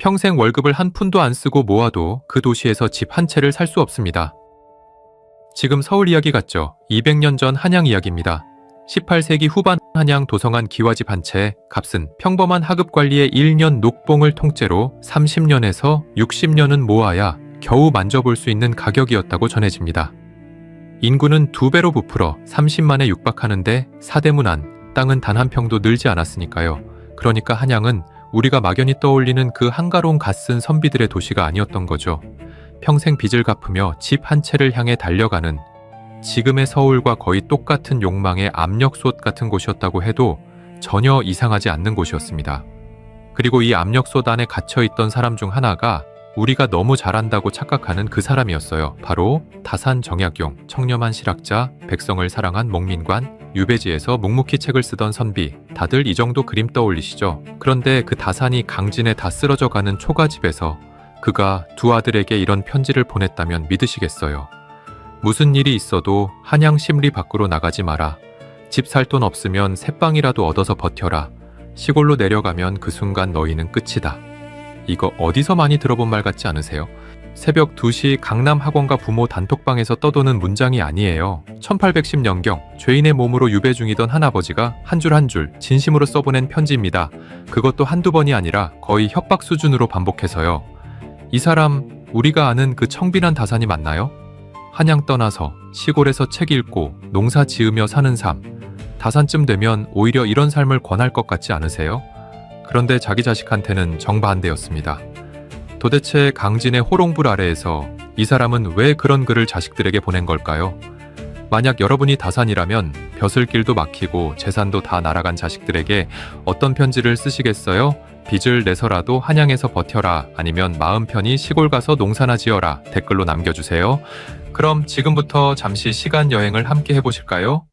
평생 월급을 한 푼도 안 쓰고 모아도 그 도시에서 집 한 채를 살 수 없습니다. 지금 서울 이야기 같죠? 200년 전 한양 이야기입니다. 18세기 후반 한양 도성한 기와집 한 채 값은 평범한 하급관리의 1년 녹봉을 통째로 30년에서 60년은 모아야 겨우 만져볼 수 있는 가격이었다고 전해집니다. 인구는 2배로 부풀어 30만에 육박하는데 사대문 안, 땅은 단 한 평도 늘지 않았으니까요. 그러니까 한양은 우리가 막연히 떠올리는 그 한가로운 갓쓴 선비들의 도시가 아니었던 거죠. 평생 빚을 갚으며 집 한 채를 향해 달려가는 지금의 서울과 거의 똑같은 욕망의 압력솥 같은 곳이었다고 해도 전혀 이상하지 않는 곳이었습니다. 그리고 이 압력솥 안에 갇혀있던 사람 중 하나가 우리가 너무 잘한다고 착각하는 그 사람이었어요. 바로 다산 정약용, 청렴한 실학자, 백성을 사랑한 목민관, 유배지에서 묵묵히 책을 쓰던 선비, 다들 이 정도 그림 떠올리시죠? 그런데 그 다산이 강진에 다 쓰러져가는 초가집에서 그가 두 아들에게 이런 편지를 보냈다면 믿으시겠어요? 무슨 일이 있어도 한양 심리 밖으로 나가지 마라. 집 살 돈 없으면 새빵이라도 얻어서 버텨라. 시골로 내려가면 그 순간 너희는 끝이다. 이거 어디서 많이 들어본 말 같지 않으세요? 새벽 2시 강남 학원가 부모 단톡방에서 떠도는 문장이 아니에요. 1810년경 죄인의 몸으로 유배 중이던 한아버지가 한 줄 한 줄 진심으로 써보낸 편지입니다. 그것도 한두 번이 아니라 거의 협박 수준으로 반복해서요. 이 사람 우리가 아는 그 청빈한 다산이 맞나요? 한양 떠나서 시골에서 책 읽고 농사 지으며 사는 삶, 다산쯤 되면 오히려 이런 삶을 권할 것 같지 않으세요? 그런데 자기 자식한테는 정반대였습니다. 도대체 강진의 호롱불 아래에서 이 사람은 왜 그런 글을 자식들에게 보낸 걸까요? 만약 여러분이 다산이라면 벼슬길도 막히고 재산도 다 날아간 자식들에게 어떤 편지를 쓰시겠어요? 빚을 내서라도 한양에서 버텨라, 아니면 마음 편히 시골 가서 농사나 지어라 댓글로 남겨주세요. 그럼 지금부터 잠시 시간 여행을 함께 해보실까요?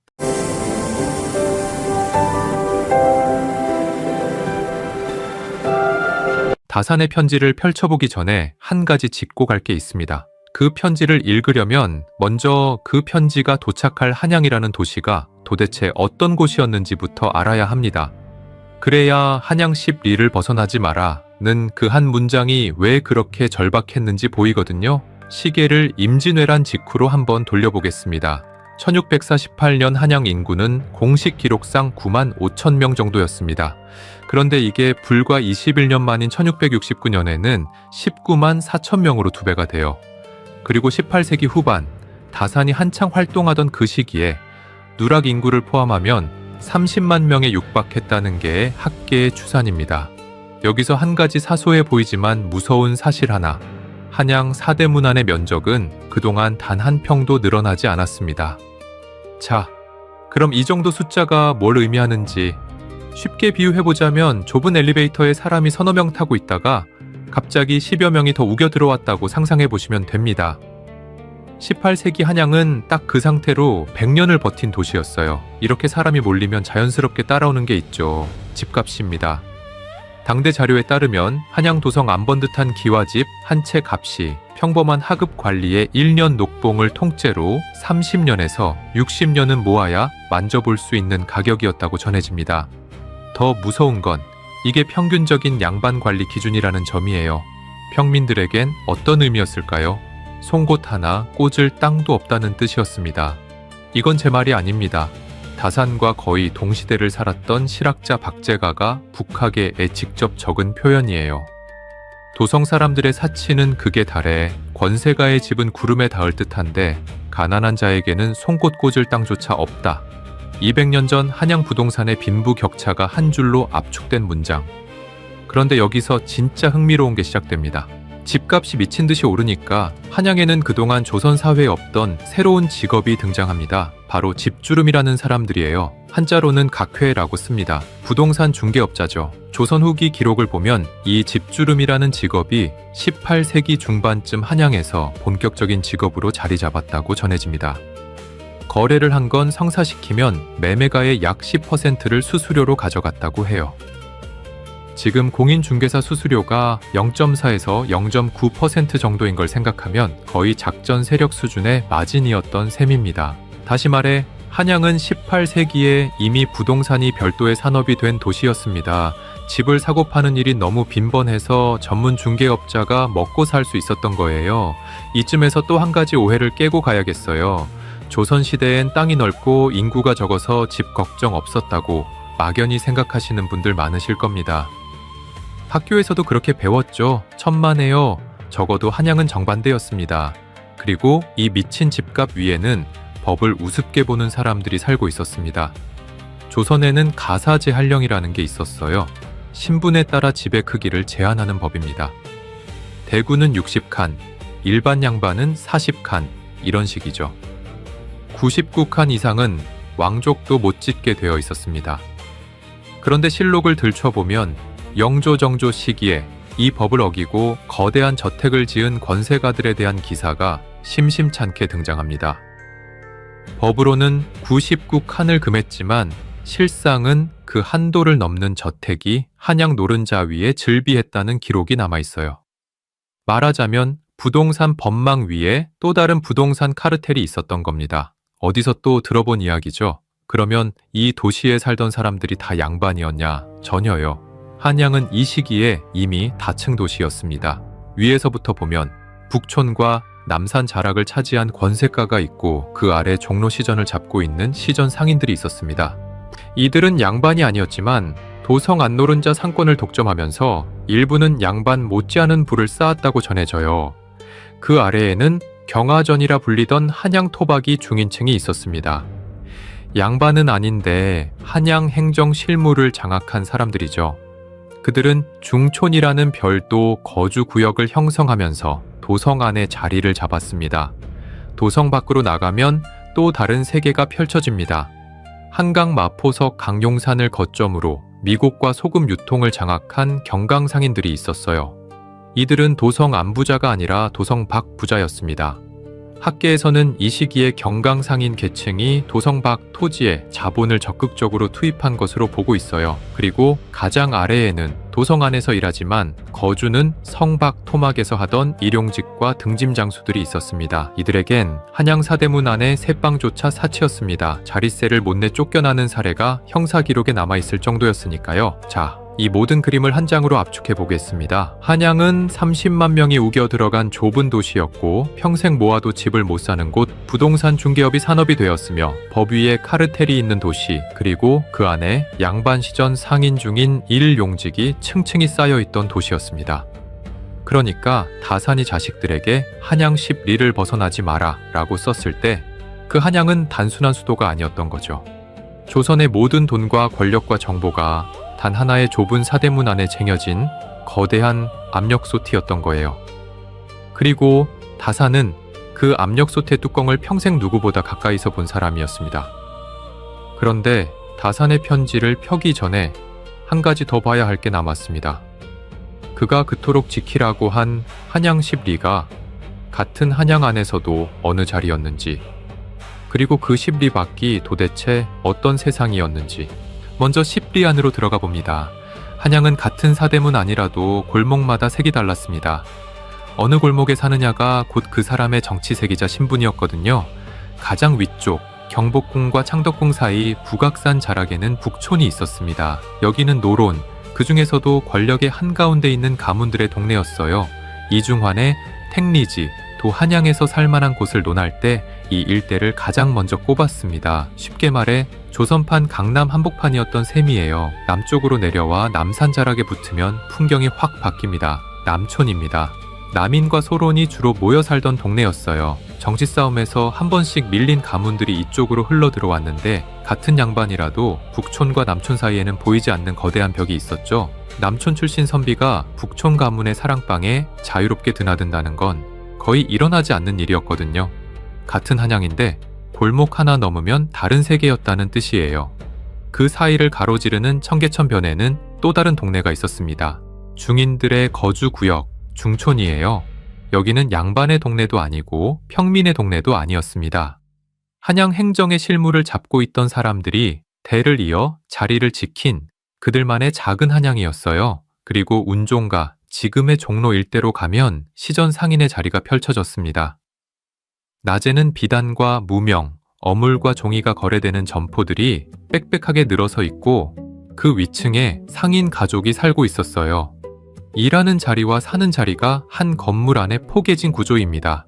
다산의 편지를 펼쳐보기 전에 한 가지 짚고 갈 게 있습니다. 그 편지를 읽으려면 먼저 그 편지가 도착할 한양이라는 도시가 도대체 어떤 곳이었는지부터 알아야 합니다. 그래야 한양 10리를 벗어나지 마라는 그 한 문장이 왜 그렇게 절박했는지 보이거든요. 시계를 임진왜란 직후로 한번 돌려보겠습니다. 1648년 한양 인구는 공식 기록상 9만 5천 명 정도였습니다. 그런데 이게 불과 21년 만인 1669년에는 19만 4천 명으로 2배가 돼요. 그리고 18세기 후반 다산이 한창 활동하던 그 시기에 누락 인구를 포함하면 30만 명에 육박했다는 게 학계의 추산입니다. 여기서 한 가지 사소해 보이지만 무서운 사실 하나. 한양 사대문안의 면적은 그동안 단 한 평도 늘어나지 않았습니다. 자, 그럼 이 정도 숫자가 뭘 의미하는지 쉽게 비유해보자면 좁은 엘리베이터에 사람이 서너 명 타고 있다가 갑자기 10여 명이 더 우겨 들어왔다고 상상해보시면 됩니다. 18세기 한양은 딱 그 상태로 100년을 버틴 도시였어요. 이렇게 사람이 몰리면 자연스럽게 따라오는 게 있죠. 집값입니다. 당대 자료에 따르면 한양 도성 안 번 듯한 기와집 한 채 값이 평범한 하급 관리의 1년 녹봉을 통째로 30년에서 60년은 모아야 만져볼 수 있는 가격이었다고 전해집니다. 더 무서운 건 이게 평균적인 양반 관리 기준이라는 점이에요. 평민들에겐 어떤 의미였을까요? 송곳 하나 꽂을 땅도 없다는 뜻이었습니다. 이건 제 말이 아닙니다. 다산과 거의 동시대를 살았던 실학자 박제가가 북학계에 직접 적은 표현이에요. 도성 사람들의 사치는 극에 달해 권세가의 집은 구름에 닿을 듯한데 가난한 자에게는 송곳 꽂을 땅조차 없다. 200년 전 한양 부동산의 빈부격차가 한 줄로 압축된 문장. 그런데 여기서 진짜 흥미로운 게 시작됩니다. 집값이 미친 듯이 오르니까 한양에는 그동안 조선 사회에 없던 새로운 직업이 등장합니다. 바로 집주름이라는 사람들이에요. 한자로는 각회라고 씁니다. 부동산 중개업자죠. 조선 후기 기록을 보면 이 집주름이라는 직업이 18세기 중반쯤 한양에서 본격적인 직업으로 자리 잡았다고 전해집니다. 거래를 한 건 성사시키면 매매가의 약 10%를 수수료로 가져갔다고 해요. 지금 공인중개사 수수료가 0.4에서 0.9% 정도인 걸 생각하면 거의 작전 세력 수준의 마진이었던 셈입니다. 다시 말해 한양은 18세기에 이미 부동산이 별도의 산업이 된 도시였습니다. 집을 사고 파는 일이 너무 빈번해서 전문 중개업자가 먹고 살 수 있었던 거예요. 이쯤에서 또 한 가지 오해를 깨고 가야겠어요. 조선시대엔 땅이 넓고 인구가 적어서 집 걱정 없었다고 막연히 생각하시는 분들 많으실 겁니다. 학교에서도 그렇게 배웠죠. 천만에요. 적어도 한양은 정반대였습니다. 그리고 이 미친 집값 위에는 법을 우습게 보는 사람들이 살고 있었습니다. 조선에는 가사제한령이라는 게 있었어요. 신분에 따라 집의 크기를 제한하는 법입니다. 대구는 60칸, 일반 양반은 40칸, 이런 식이죠. 99칸 이상은 왕족도 못 짓게 되어 있었습니다. 그런데 실록을 들춰보면 영조정조 시기에 이 법을 어기고 거대한 저택을 지은 권세가들에 대한 기사가 심심찮게 등장합니다. 법으로는 99칸을 금했지만 실상은 그 한도를 넘는 저택이 한양 노른자 위에 즐비했다는 기록이 남아있어요. 말하자면 부동산 법망 위에 또 다른 부동산 카르텔이 있었던 겁니다. 어디서 또 들어본 이야기죠? 그러면 이 도시에 살던 사람들이 다 양반이었냐? 전혀요. 한양은 이 시기에 이미 다층 도시였습니다. 위에서부터 보면 북촌과 남산 자락을 차지한 권세가가 있고 그 아래 종로 시전을 잡고 있는 시전 상인들이 있었습니다. 이들은 양반이 아니었지만 도성 안노른자 상권을 독점하면서 일부는 양반 못지않은 부를 쌓았다고 전해져요. 그 아래에는 경하전이라 불리던 한양 토박이 중인층이 있었습니다. 양반은 아닌데 한양 행정 실무를 장악한 사람들이죠. 그들은 중촌이라는 별도 거주 구역을 형성하면서 도성 안에 자리를 잡았습니다. 도성 밖으로 나가면 또 다른 세계가 펼쳐집니다. 한강 마포석 강용산을 거점으로 미국과 소금 유통을 장악한 경강상인들이 있었어요. 이들은 도성 안부자가 아니라 도성 밖 부자였습니다. 학계에서는 이 시기에 경강상인 계층이 도성 밖 토지에 자본을 적극적으로 투입한 것으로 보고 있어요. 그리고 가장 아래에는 도성 안에서 일하지만 거주는 성밖 토막에서 하던 일용직과 등짐 장수들이 있었습니다. 이들에겐 한양 사대문 안에 새빵조차 사치였습니다. 자릿세를 못 내 쫓겨나는 사례가 형사 기록에 남아있을 정도였으니까요. 자, 이 모든 그림을 한 장으로 압축해 보겠습니다. 한양은 30만 명이 우겨 들어간 좁은 도시였고 평생 모아도 집을 못 사는 곳, 부동산 중개업이 산업이 되었으며 법 위에 카르텔이 있는 도시, 그리고 그 안에 양반 시전 상인 중인 일용직이 층층이 쌓여있던 도시였습니다. 그러니까 다산이 자식들에게 한양 10리를 벗어나지 마라 라고 썼을 때 그 한양은 단순한 수도가 아니었던 거죠. 조선의 모든 돈과 권력과 정보가 단 하나의 좁은 사대문 안에 쟁여진 거대한 압력솥이었던 거예요. 그리고 다산은 그 압력솥의 뚜껑을 평생 누구보다 가까이서 본 사람이었습니다. 그런데 다산의 편지를 펴기 전에 한 가지 더 봐야 할 게 남았습니다. 그가 그토록 지키라고 한 한양 10리가 같은 한양 안에서도 어느 자리였는지, 그리고 그 10리 밖이 도대체 어떤 세상이었는지. 먼저 10리 안으로 들어가 봅니다. 한양은 같은 사대문 아니라도 골목마다 색이 달랐습니다. 어느 골목에 사느냐가 곧 그 사람의 정치색이자 신분이었거든요. 가장 위쪽 경복궁과 창덕궁 사이 북악산 자락에는 북촌이 있었습니다. 여기는 노론, 그 중에서도 권력의 한가운데 있는 가문들의 동네였어요. 이중환의 택리지, 도 한양에서 살만한 곳을 논할 때 이 일대를 가장 먼저 꼽았습니다. 쉽게 말해 조선판 강남 한복판이었던 셈이에요. 남쪽으로 내려와 남산 자락에 붙으면 풍경이 확 바뀝니다. 남촌입니다. 남인과 소론이 주로 모여 살던 동네였어요. 정치 싸움에서 한 번씩 밀린 가문들이 이쪽으로 흘러 들어왔는데 같은 양반이라도 북촌과 남촌 사이에는 보이지 않는 거대한 벽이 있었죠. 남촌 출신 선비가 북촌 가문의 사랑방에 자유롭게 드나든다는 건 거의 일어나지 않는 일이었거든요. 같은 한양인데 골목 하나 넘으면 다른 세계였다는 뜻이에요. 그 사이를 가로지르는 청계천변에는 또 다른 동네가 있었습니다. 중인들의 거주구역, 중촌이에요. 여기는 양반의 동네도 아니고 평민의 동네도 아니었습니다. 한양 행정의 실무를 잡고 있던 사람들이 대를 이어 자리를 지킨 그들만의 작은 한양이었어요. 그리고 운종가, 지금의 종로 일대로 가면 시전 상인의 자리가 펼쳐졌습니다. 낮에는 비단과 무명, 어물과 종이가 거래되는 점포들이 빽빽하게 늘어서 있고 그 위층에 상인 가족이 살고 있었어요. 일하는 자리와 사는 자리가 한 건물 안에 포개진 구조입니다.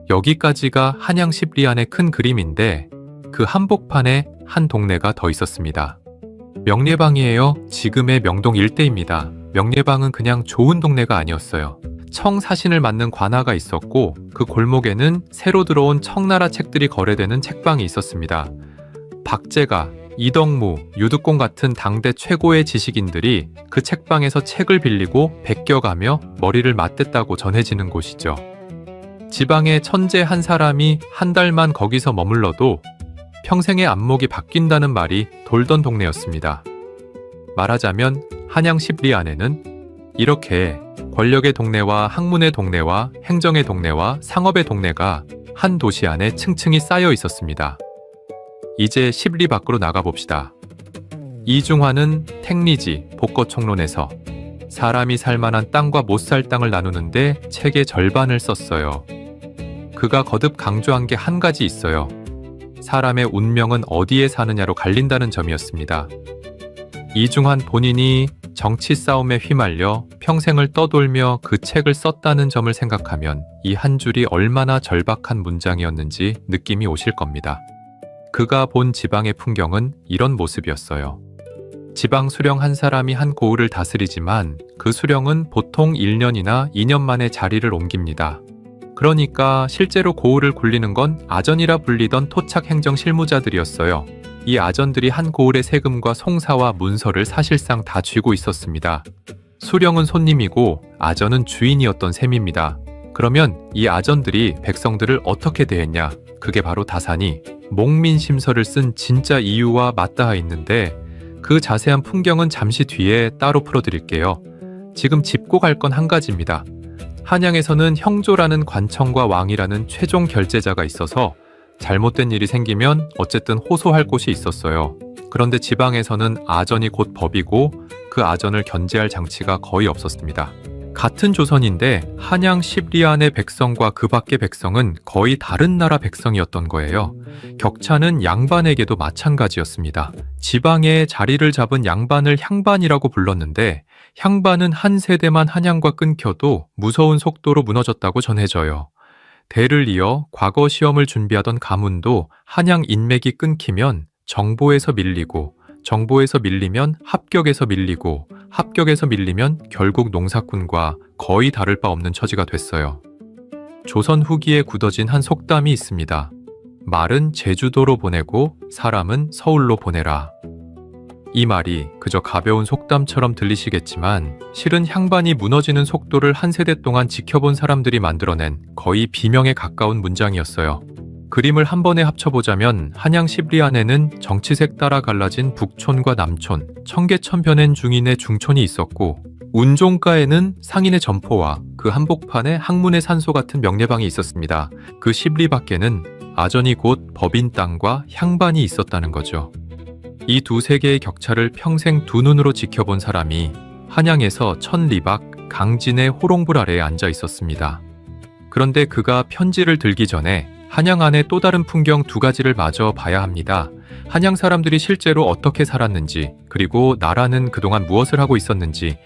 여기까지가 한양 10리안의 큰 그림인데 그 한복판에 한 동네가 더 있었습니다. 명례방이에요. 지금의 명동 일대입니다. 명례방은 그냥 좋은 동네가 아니었어요. 청사신을 맡는 관아가 있었고 그 골목에는 새로 들어온 청나라 책들이 거래되는 책방이 있었습니다. 박제가, 이덕무, 유득공 같은 당대 최고의 지식인들이 그 책방에서 책을 빌리고 베껴가며 머리를 맞댔다고 전해지는 곳이죠. 지방의 천재 한 사람이 한 달만 거기서 머물러도 평생의 안목이 바뀐다는 말이 돌던 동네였습니다. 말하자면 한양 10리안에는 이렇게 권력의 동네와 학문의 동네와 행정의 동네와 상업의 동네가 한 도시 안에 층층이 쌓여 있었습니다. 이제 10리 밖으로 나가봅시다. 이중환은 택리지, 복거총론에서 사람이 살만한 땅과 못 살 땅을 나누는데 책의 절반을 썼어요. 그가 거듭 강조한 게 한 가지 있어요. 사람의 운명은 어디에 사느냐로 갈린다는 점이었습니다. 이중환 본인이 정치 싸움에 휘말려 평생을 떠돌며 그 책을 썼다는 점을 생각하면 이 한 줄이 얼마나 절박한 문장이었는지 느낌이 오실 겁니다. 그가 본 지방의 풍경은 이런 모습이었어요. 지방 수령 한 사람이 한 고을을 다스리지만 그 수령은 보통 1년이나 2년 만에 자리를 옮깁니다. 그러니까 실제로 고을을 굴리는 건 아전이라 불리던 토착 행정 실무자들이었어요. 이 아전들이 한 고을의 세금과 송사와 문서를 사실상 다 쥐고 있었습니다. 수령은 손님이고 아전은 주인이었던 셈입니다. 그러면 이 아전들이 백성들을 어떻게 대했냐? 그게 바로 다산이 목민심서를 쓴 진짜 이유와 맞닿아 있는데 그 자세한 풍경은 잠시 뒤에 따로 풀어드릴게요. 지금 짚고 갈 건 한 가지입니다. 한양에서는 형조라는 관청과 왕이라는 최종 결제자가 있어서 잘못된 일이 생기면 어쨌든 호소할 곳이 있었어요. 그런데 지방에서는 아전이 곧 법이고 그 아전을 견제할 장치가 거의 없었습니다. 같은 조선인데 한양 10리안의 백성과 그 밖의 백성은 거의 다른 나라 백성이었던 거예요. 격차는 양반에게도 마찬가지였습니다. 지방에 자리를 잡은 양반을 향반이라고 불렀는데 향반은 한 세대만 한양과 끊겨도 무서운 속도로 무너졌다고 전해져요. 대를 이어 과거 시험을 준비하던 가문도 한양 인맥이 끊기면 정보에서 밀리고 정보에서 밀리면 합격에서 밀리고 합격에서 밀리면 결국 농사꾼과 거의 다를 바 없는 처지가 됐어요. 조선 후기에 굳어진 한 속담이 있습니다. 말은 제주도로 보내고 사람은 서울로 보내라. 이 말이 그저 가벼운 속담처럼 들리시겠지만 실은 향반이 무너지는 속도를 한 세대 동안 지켜본 사람들이 만들어낸 거의 비명에 가까운 문장이었어요. 그림을 한 번에 합쳐보자면 한양 10리안에는 정치색 따라 갈라진 북촌과 남촌, 청계천변엔 중인의 중촌이 있었고 운종가에는 상인의 점포와 그 한복판에 학문의 산소 같은 명례방이 있었습니다. 그 10리 밖에는 아전이 곧 법인 땅과 향반이 있었다는 거죠. 이 두 세계의 격차를 평생 두 눈으로 지켜본 사람이 한양에서 1000리 밖 강진의 호롱불 아래에 앉아 있었습니다. 그런데 그가 편지를 들기 전에 한양 안의 또 다른 풍경 두 가지를 마저 봐야 합니다. 한양 사람들이 실제로 어떻게 살았는지, 그리고 나라는 그동안 무엇을 하고 있었는지.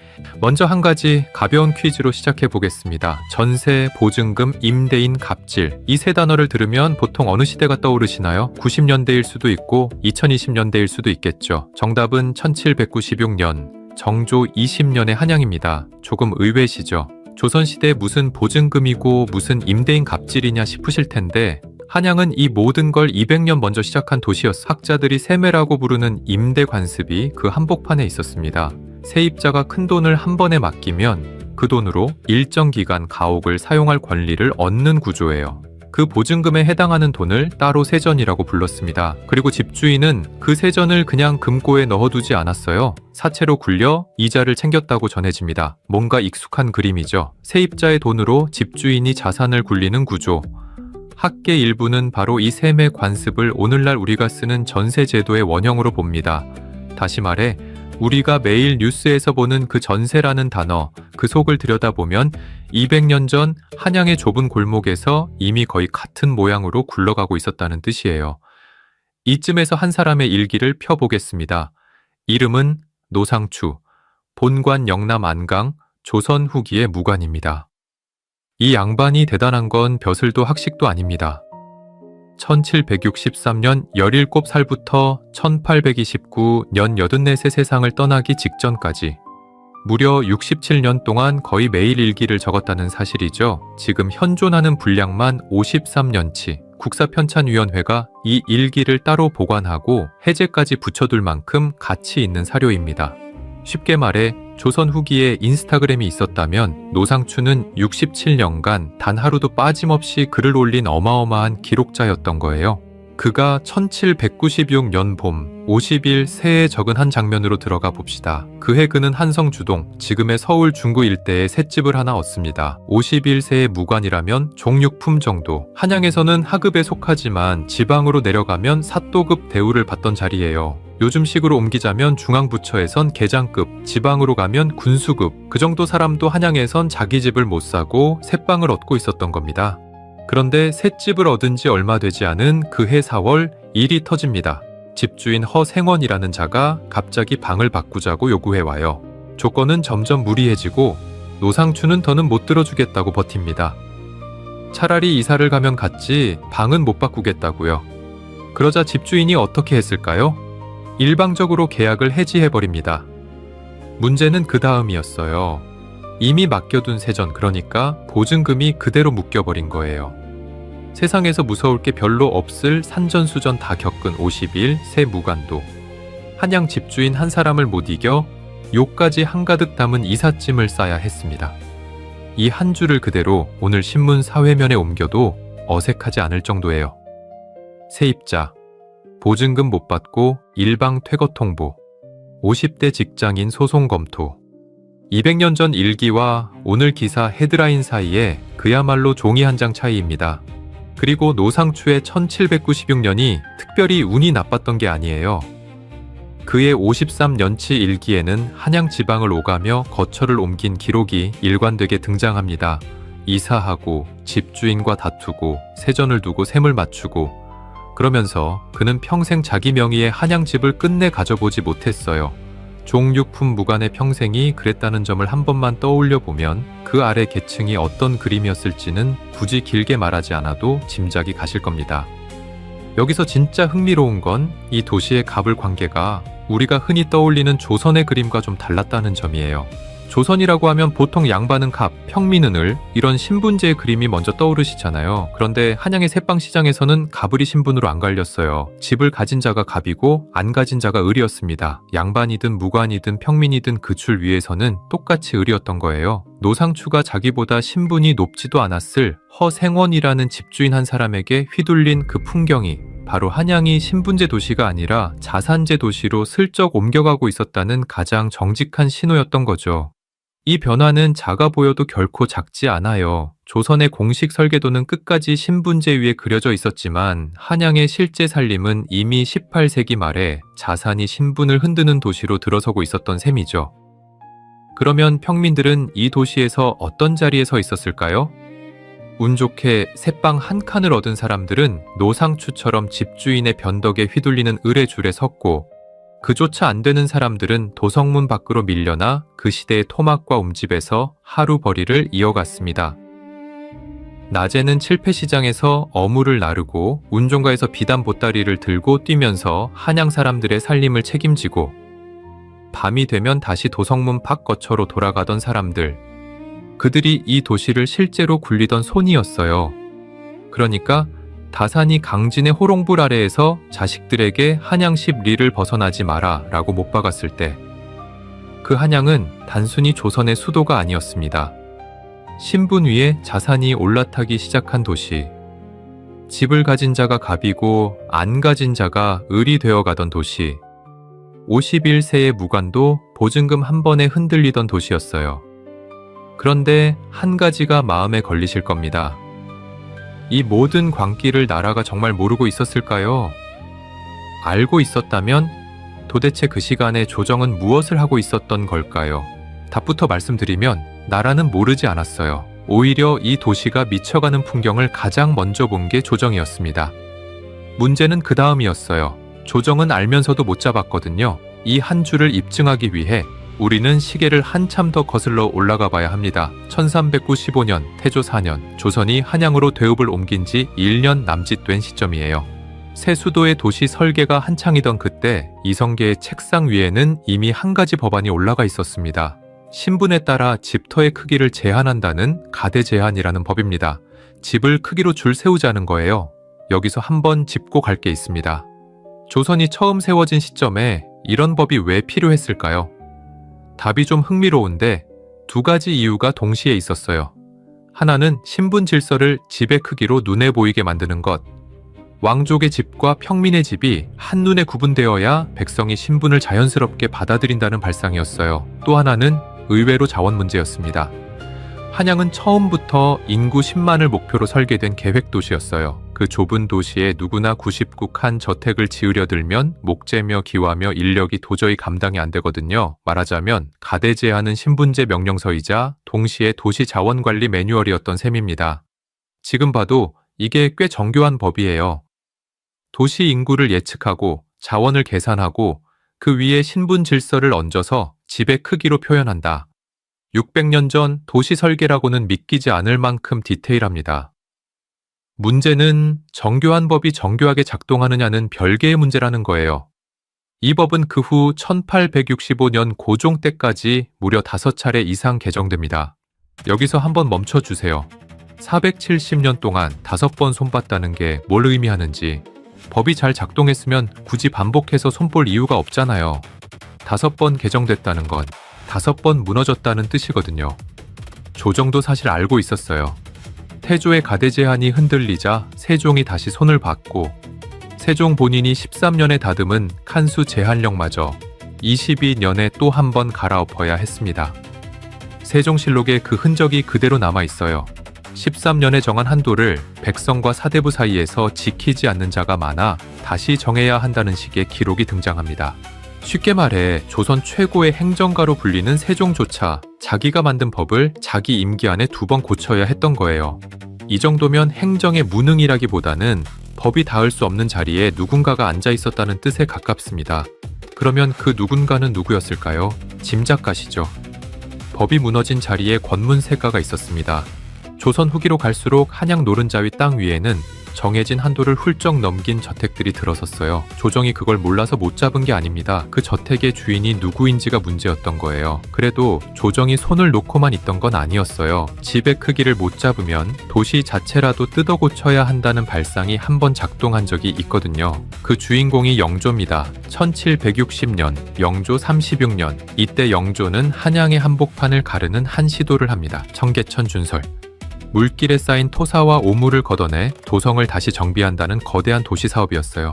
먼저 한 가지 가벼운 퀴즈로 시작해 보겠습니다. 전세, 보증금, 임대인, 갑질. 이 세 단어를 들으면 보통 어느 시대가 떠오르시나요? 90년대일 수도 있고 2020년대일 수도 있겠죠. 정답은 1796년, 정조 20년의 한양입니다. 조금 의외시죠? 조선시대 무슨 보증금이고 무슨 임대인 갑질이냐 싶으실 텐데 한양은 이 모든 걸 200년 먼저 시작한 도시였어. 학자들이 세매라고 부르는 임대 관습이 그 한복판에 있었습니다. 세입자가 큰 돈을 한 번에 맡기면 그 돈으로 일정 기간 가옥을 사용할 권리를 얻는 구조예요. 그 보증금에 해당하는 돈을 따로 세전이라고 불렀습니다. 그리고 집주인은 그 세전을 그냥 금고에 넣어두지 않았어요. 사채로 굴려 이자를 챙겼다고 전해집니다. 뭔가 익숙한 그림이죠. 세입자의 돈으로 집주인이 자산을 굴리는 구조. 학계 일부는 바로 이 세매 관습을 오늘날 우리가 쓰는 전세제도의 원형으로 봅니다. 다시 말해 우리가 매일 뉴스에서 보는 그 전세라는 단어, 그 속을 들여다보면 200년 전 한양의 좁은 골목에서 이미 거의 같은 모양으로 굴러가고 있었다는 뜻이에요. 이쯤에서 한 사람의 일기를 펴보겠습니다. 이름은 노상추, 본관 영남 안강, 조선 후기의 무관입니다. 이 양반이 대단한 건 벼슬도 학식도 아닙니다. 1763년 17살부터 1829년 84세 세상을 떠나기 직전까지 무려 67년 동안 거의 매일 일기를 적었다는 사실이죠. 지금 현존하는 분량만 53년치, 국사편찬위원회가 이 일기를 따로 보관하고 해제까지 붙여둘 만큼 가치 있는 사료입니다. 쉽게 말해 조선 후기에 인스타그램이 있었다면 노상추는 67년간 단 하루도 빠짐없이 글을 올린 어마어마한 기록자였던 거예요. 그가 1796년 봄 50일 새에 적은 한 장면으로 들어가 봅시다. 그해 그는 한성주동, 지금의 서울 중구 일대에 셋집을 하나 얻습니다. 50일 새의 무관이라면 종육품 정도. 한양에서는 하급에 속하지만 지방으로 내려가면 사또급 대우를 받던 자리예요. 요즘식으로 옮기자면 중앙부처에선 계장급, 지방으로 가면 군수급, 그 정도 사람도 한양에선 자기 집을 못 사고 새방을 얻고 있었던 겁니다. 그런데 셋집을 얻은 지 얼마 되지 않은 그해 4월 일이 터집니다. 집주인 허생원이라는 자가 갑자기 방을 바꾸자고 요구해와요. 조건은 점점 무리해지고 노상추는 더는 못 들어주겠다고 버팁니다. 차라리 이사를 가면 갔지 방은 못 바꾸겠다고요. 그러자 집주인이 어떻게 했을까요? 일방적으로 계약을 해지해버립니다. 문제는 그 다음이었어요. 이미 맡겨둔 세전, 그러니까 보증금이 그대로 묶여버린 거예요. 세상에서 무서울 게 별로 없을 산전수전 다 겪은 50일 새 무관도 한양 집주인 한 사람을 못 이겨 욕까지 한가득 담은 이삿짐을 싸야 했습니다. 이 한 줄을 그대로 오늘 신문 사회면에 옮겨도 어색하지 않을 정도예요. 세입자, 보증금 못 받고 일방 퇴거 통보, 50대 직장인 소송 검토. 200년 전 일기와 오늘 기사 헤드라인 사이에 그야말로 종이 한 장 차이입니다. 그리고 노상추의 1796년이 특별히 운이 나빴던 게 아니에요. 그의 53년치 일기에는 한양 지방을 오가며 거처를 옮긴 기록이 일관되게 등장합니다. 이사하고 집주인과 다투고 세전을 두고 셈을 맞추고 그러면서 그는 평생 자기 명의의 한양집을 끝내 가져보지 못했어요. 종육품 무관의 평생이 그랬다는 점을 한 번만 떠올려 보면 그 아래 계층이 어떤 그림이었을지는 굳이 길게 말하지 않아도 짐작이 가실 겁니다. 여기서 진짜 흥미로운 건 이 도시의 갑을 관계가 우리가 흔히 떠올리는 조선의 그림과 좀 달랐다는 점이에요. 조선이라고 하면 보통 양반은 갑, 평민은 을, 이런 신분제의 그림이 먼저 떠오르시잖아요. 그런데 한양의 새빵시장에서는 갑을이 신분으로 안 갈렸어요. 집을 가진 자가 갑이고 안 가진 자가 을이었습니다. 양반이든 무관이든 평민이든 그 줄 위에서는 똑같이 을이었던 거예요. 노상추가 자기보다 신분이 높지도 않았을 허생원이라는 집주인 한 사람에게 휘둘린 그 풍경이 바로 한양이 신분제 도시가 아니라 자산제 도시로 슬쩍 옮겨가고 있었다는 가장 정직한 신호였던 거죠. 이 변화는 작아 보여도 결코 작지 않아요. 조선의 공식 설계도는 끝까지 신분제 위에 그려져 있었지만 한양의 실제 살림은 이미 18세기 말에 자산이 신분을 흔드는 도시로 들어서고 있었던 셈이죠. 그러면 평민들은 이 도시에서 어떤 자리에 서 있었을까요? 운 좋게 새빵 한 칸을 얻은 사람들은 노상추처럼 집주인의 변덕에 휘둘리는 을의 줄에 섰고 그조차 안 되는 사람들은 도성문 밖으로 밀려나 그 시대의 토막과 움집에서 하루벌이를 이어갔습니다. 낮에는 칠패시장에서 어물을 나르고 운종가에서 비단 보따리를 들고 뛰면서 한양 사람들의 살림을 책임지고 밤이 되면 다시 도성문 밖 거처로 돌아가던 사람들, 그들이 이 도시를 실제로 굴리던 손이었어요. 그러니까 다산이 강진의 호롱불 아래에서 자식들에게 한양십 리를 벗어나지 마라 라고 못 박았을 때 그 한양은 단순히 조선의 수도가 아니었습니다. 신분 위에 자산이 올라타기 시작한 도시, 집을 가진 자가 갑이고 안 가진 자가 을이 되어가던 도시, 51세의 무관도 보증금 한 번에 흔들리던 도시였어요. 그런데 한 가지가 마음에 걸리실 겁니다. 이 모든 광기를 나라가 정말 모르고 있었을까요? 알고 있었다면 도대체 그 시간에 조정은 무엇을 하고 있었던 걸까요? 답부터 말씀드리면 나라는 모르지 않았어요. 오히려 이 도시가 미쳐가는 풍경을 가장 먼저 본 게 조정이었습니다. 문제는 그 다음이었어요. 조정은 알면서도 못 잡았거든요. 이 한 줄을 입증하기 위해 우리는 시계를 한참 더 거슬러 올라가 봐야 합니다. 1395년 태조 4년 조선이 한양으로 대읍을 옮긴 지 1년 남짓된 시점이에요. 새 수도의 도시 설계가 한창이던 그때 이성계의 책상 위에는 이미 한 가지 법안이 올라가 있었습니다. 신분에 따라 집터의 크기를 제한한다는 가대 제한이라는 법입니다. 집을 크기로 줄 세우자는 거예요. 여기서 한번 짚고 갈 게 있습니다. 조선이 처음 세워진 시점에 이런 법이 왜 필요했을까요? 답이 좀 흥미로운데 두 가지 이유가 동시에 있었어요. 하나는 신분 질서를 집의 크기로 눈에 보이게 만드는 것. 왕족의 집과 평민의 집이 한눈에 구분되어야 백성이 신분을 자연스럽게 받아들인다는 발상이었어요. 또 하나는 의외로 자원 문제였습니다. 한양은 처음부터 인구 10만을 목표로 설계된 계획도시였어요. 그 좁은 도시에 누구나 99칸 저택을 지으려 들면 목재며 기와며 인력이 도저히 감당이 안 되거든요. 말하자면 가대제하는 신분제 명령서이자 동시에 도시 자원관리 매뉴얼이었던 셈입니다. 지금 봐도 이게 꽤 정교한 법이에요. 도시 인구를 예측하고 자원을 계산하고 그 위에 신분 질서를 얹어서 집의 크기로 표현한다. 600년 전 도시 설계라고는 믿기지 않을 만큼 디테일합니다. 문제는 정교한 법이 정교하게 작동하느냐는 별개의 문제라는 거예요. 이 법은 그 후 1865년 고종 때까지 무려 5차례 이상 개정됩니다. 여기서 한번 멈춰주세요. 470년 동안 5번 손봤다는 게 뭘 의미하는지, 법이 잘 작동했으면 굳이 반복해서 손볼 이유가 없잖아요. 5번 개정됐다는 건 5번 무너졌다는 뜻이거든요. 조정도 사실 알고 있었어요. 태조의 가대 제한이 흔들리자 세종이 다시 손을 받고 세종 본인이 13년에 다듬은 칸수 제한령마저 22년에 또 한 번 갈아엎어야 했습니다. 세종실록에 그 흔적이 그대로 남아 있어요. 13년에 정한 한도를 백성과 사대부 사이에서 지키지 않는 자가 많아 다시 정해야 한다는 식의 기록이 등장합니다. 쉽게 말해 조선 최고의 행정가로 불리는 세종조차 자기가 만든 법을 자기 임기 안에 2번 고쳐야 했던 거예요. 이 정도면 행정의 무능이라기보다는 법이 닿을 수 없는 자리에 누군가가 앉아 있었다는 뜻에 가깝습니다. 그러면 그 누군가는 누구였을까요? 짐작 가시죠. 법이 무너진 자리에 권문세가가 있었습니다. 조선 후기로 갈수록 한양 노른자위 땅 위에는 정해진 한도를 훌쩍 넘긴 저택들이 들어섰어요. 조정이 그걸 몰라서 못 잡은 게 아닙니다. 그 저택의 주인이 누구인지가 문제였던 거예요. 그래도 조정이 손을 놓고만 있던 건 아니었어요. 집의 크기를 못 잡으면 도시 자체라도 뜯어 고쳐야 한다는 발상이 한 번 작동한 적이 있거든요. 그 주인공이 영조입니다. 1760년, 영조 36년. 이때 영조는 한양의 한복판을 가르는 한 시도를 합니다. 청계천 준설. 물길에 쌓인 토사와 오물을 걷어내 도성을 다시 정비한다는 거대한 도시 사업이었어요.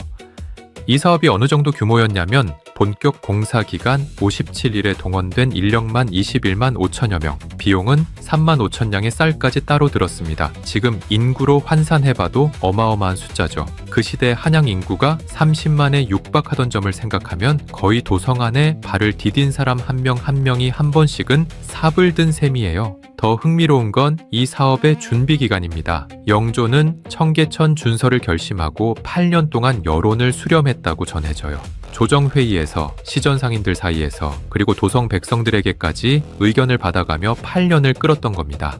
이 사업이 어느 정도 규모였냐면 본격 공사 기간 57일에 동원된 인력만 21만 5천여 명, 비용은 3만 5천 량의 쌀까지 따로 들었습니다. 지금 인구로 환산해봐도 어마어마한 숫자죠. 그 시대 한양 인구가 30만에 육박하던 점을 생각하면 거의 도성 안에 발을 디딘 사람 한 명 한 명이 한 번씩은 삽을 든 셈이에요. 더 흥미로운 건 이 사업의 준비 기간입니다. 영조는 청계천 준설을 결심하고 8년 동안 여론을 수렴했다고 전해져요. 조정회의에서, 시전상인들 사이에서, 그리고 도성 백성들에게까지 의견을 받아가며 8년을 끌었던 겁니다.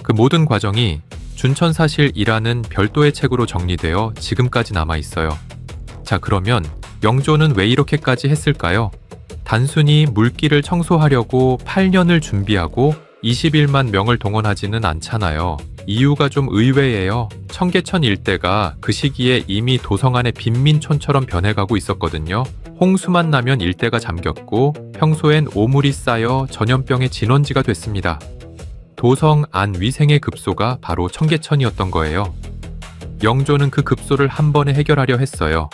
그 모든 과정이 준천사실이라는 별도의 책으로 정리되어 지금까지 남아 있어요. 자, 그러면 영조는 왜 이렇게까지 했을까요? 단순히 물길을 청소하려고 8년을 준비하고 21만 명을 동원하지는 않잖아요. 이유가 좀 의외예요. 청계천 일대가 그 시기에 이미 도성 안의 빈민촌처럼 변해가고 있었거든요. 홍수만 나면 일대가 잠겼고 평소엔 오물이 쌓여 전염병의 진원지가 됐습니다. 도성 안 위생의 급소가 바로 청계천이었던 거예요. 영조는 그 급소를 한 번에 해결하려 했어요.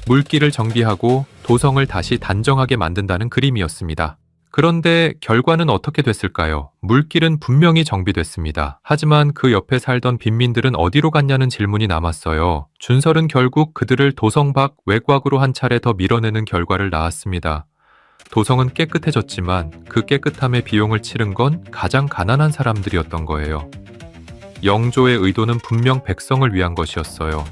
물길을 정비하고 도성을 다시 단정하게 만든다는 그림이었습니다. 그런데 결과는 어떻게 됐을까요? 물길은 분명히 정비됐습니다. 하지만 그 옆에 살던 빈민들은 어디로 갔냐는 질문이 남았어요. 준설은 결국 그들을 도성 밖 외곽으로 한 차례 더 밀어내는 결과를 낳았습니다. 도성은 깨끗해졌지만 그 깨끗함의 비용을 치른 건 가장 가난한 사람들이었던 거예요. 영조의 의도는 분명 백성을 위한 것이었어요.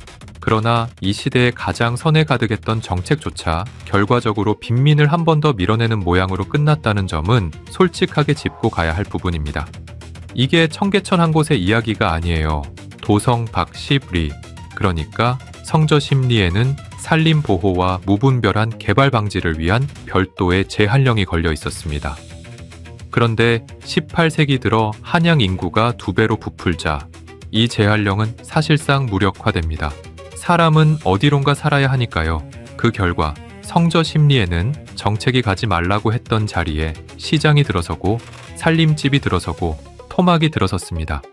그러나 이 시대에 가장 선에 가득했던 정책조차 결과적으로 빈민을 한 번 더 밀어내는 모양으로 끝났다는 점은 솔직하게 짚고 가야 할 부분입니다. 이게 청계천 한 곳의 이야기가 아니에요. 도성 박시브리, 그러니까 성저 심리에는 산림 보호와 무분별한 개발 방지를 위한 별도의 제한령이 걸려 있었습니다. 그런데 18세기 들어 한양 인구가 2배로 부풀자 이 제한령은 사실상 무력화됩니다. 사람은 어디론가 살아야 하니까요. 그 결과 성저 심리에는 정책이 가지 말라고 했던 자리에 시장이 들어서고 살림집이 들어서고 토막이 들어섰습니다.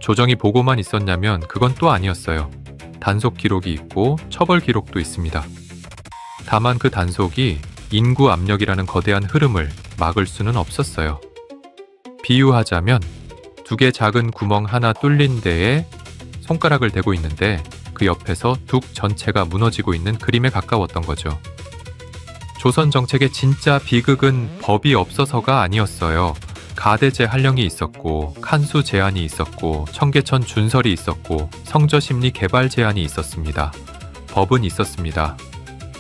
조정이 보고만 있었냐면 그건 또 아니었어요. 단속 기록이 있고 처벌 기록도 있습니다. 다만 그 단속이 인구 압력이라는 거대한 흐름을 막을 수는 없었어요. 비유하자면 2개 작은 구멍 하나 뚫린 데에 손가락을 대고 있는데 그 옆에서 둑 전체가 무너지고 있는 그림에 가까웠던 거죠. 조선 정책의 진짜 비극은 법이 없어서가 아니었어요. 가대제 한령이 있었고 칸수 제한이 있었고 청계천 준설이 있었고 성저심리 개발 제한이 있었습니다. 법은 있었습니다.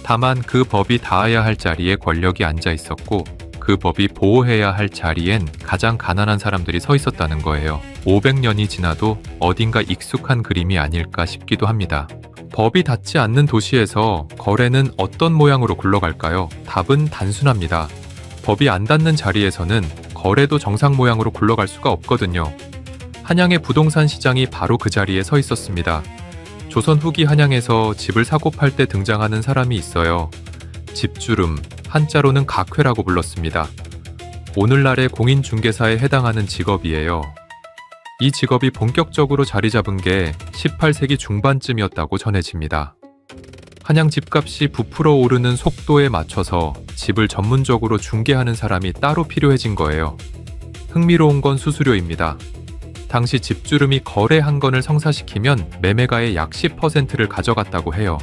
다만 그 법이 닿아야 할 자리에 권력이 앉아 있었고 그 법이 보호해야 할 자리엔 가장 가난한 사람들이 서 있었다는 거예요. 500년이 지나도 어딘가 익숙한 그림이 아닐까 싶기도 합니다. 법이 닿지 않는 도시에서 거래는 어떤 모양으로 굴러갈까요? 답은 단순합니다. 법이 안 닿는 자리에서는 거래도 정상 모양으로 굴러갈 수가 없거든요. 한양의 부동산 시장이 바로 그 자리에 서 있었습니다. 조선 후기 한양에서 집을 사고 팔 때 등장하는 사람이 있어요. 집주름, 한자로는 각회라고 불렀습니다. 오늘날의 공인중개사에 해당하는 직업이에요. 이 직업이 본격적으로 자리 잡은 게 18세기 중반쯤이었다고 전해집니다. 한양 집값이 부풀어 오르는 속도에 맞춰서 집을 전문적으로 중개하는 사람이 따로 필요해진 거예요. 흥미로운 건 수수료입니다. 당시 집주름이 거래 한 건을 성사시키면 매매가의 약 10%를 가져갔다고 해요.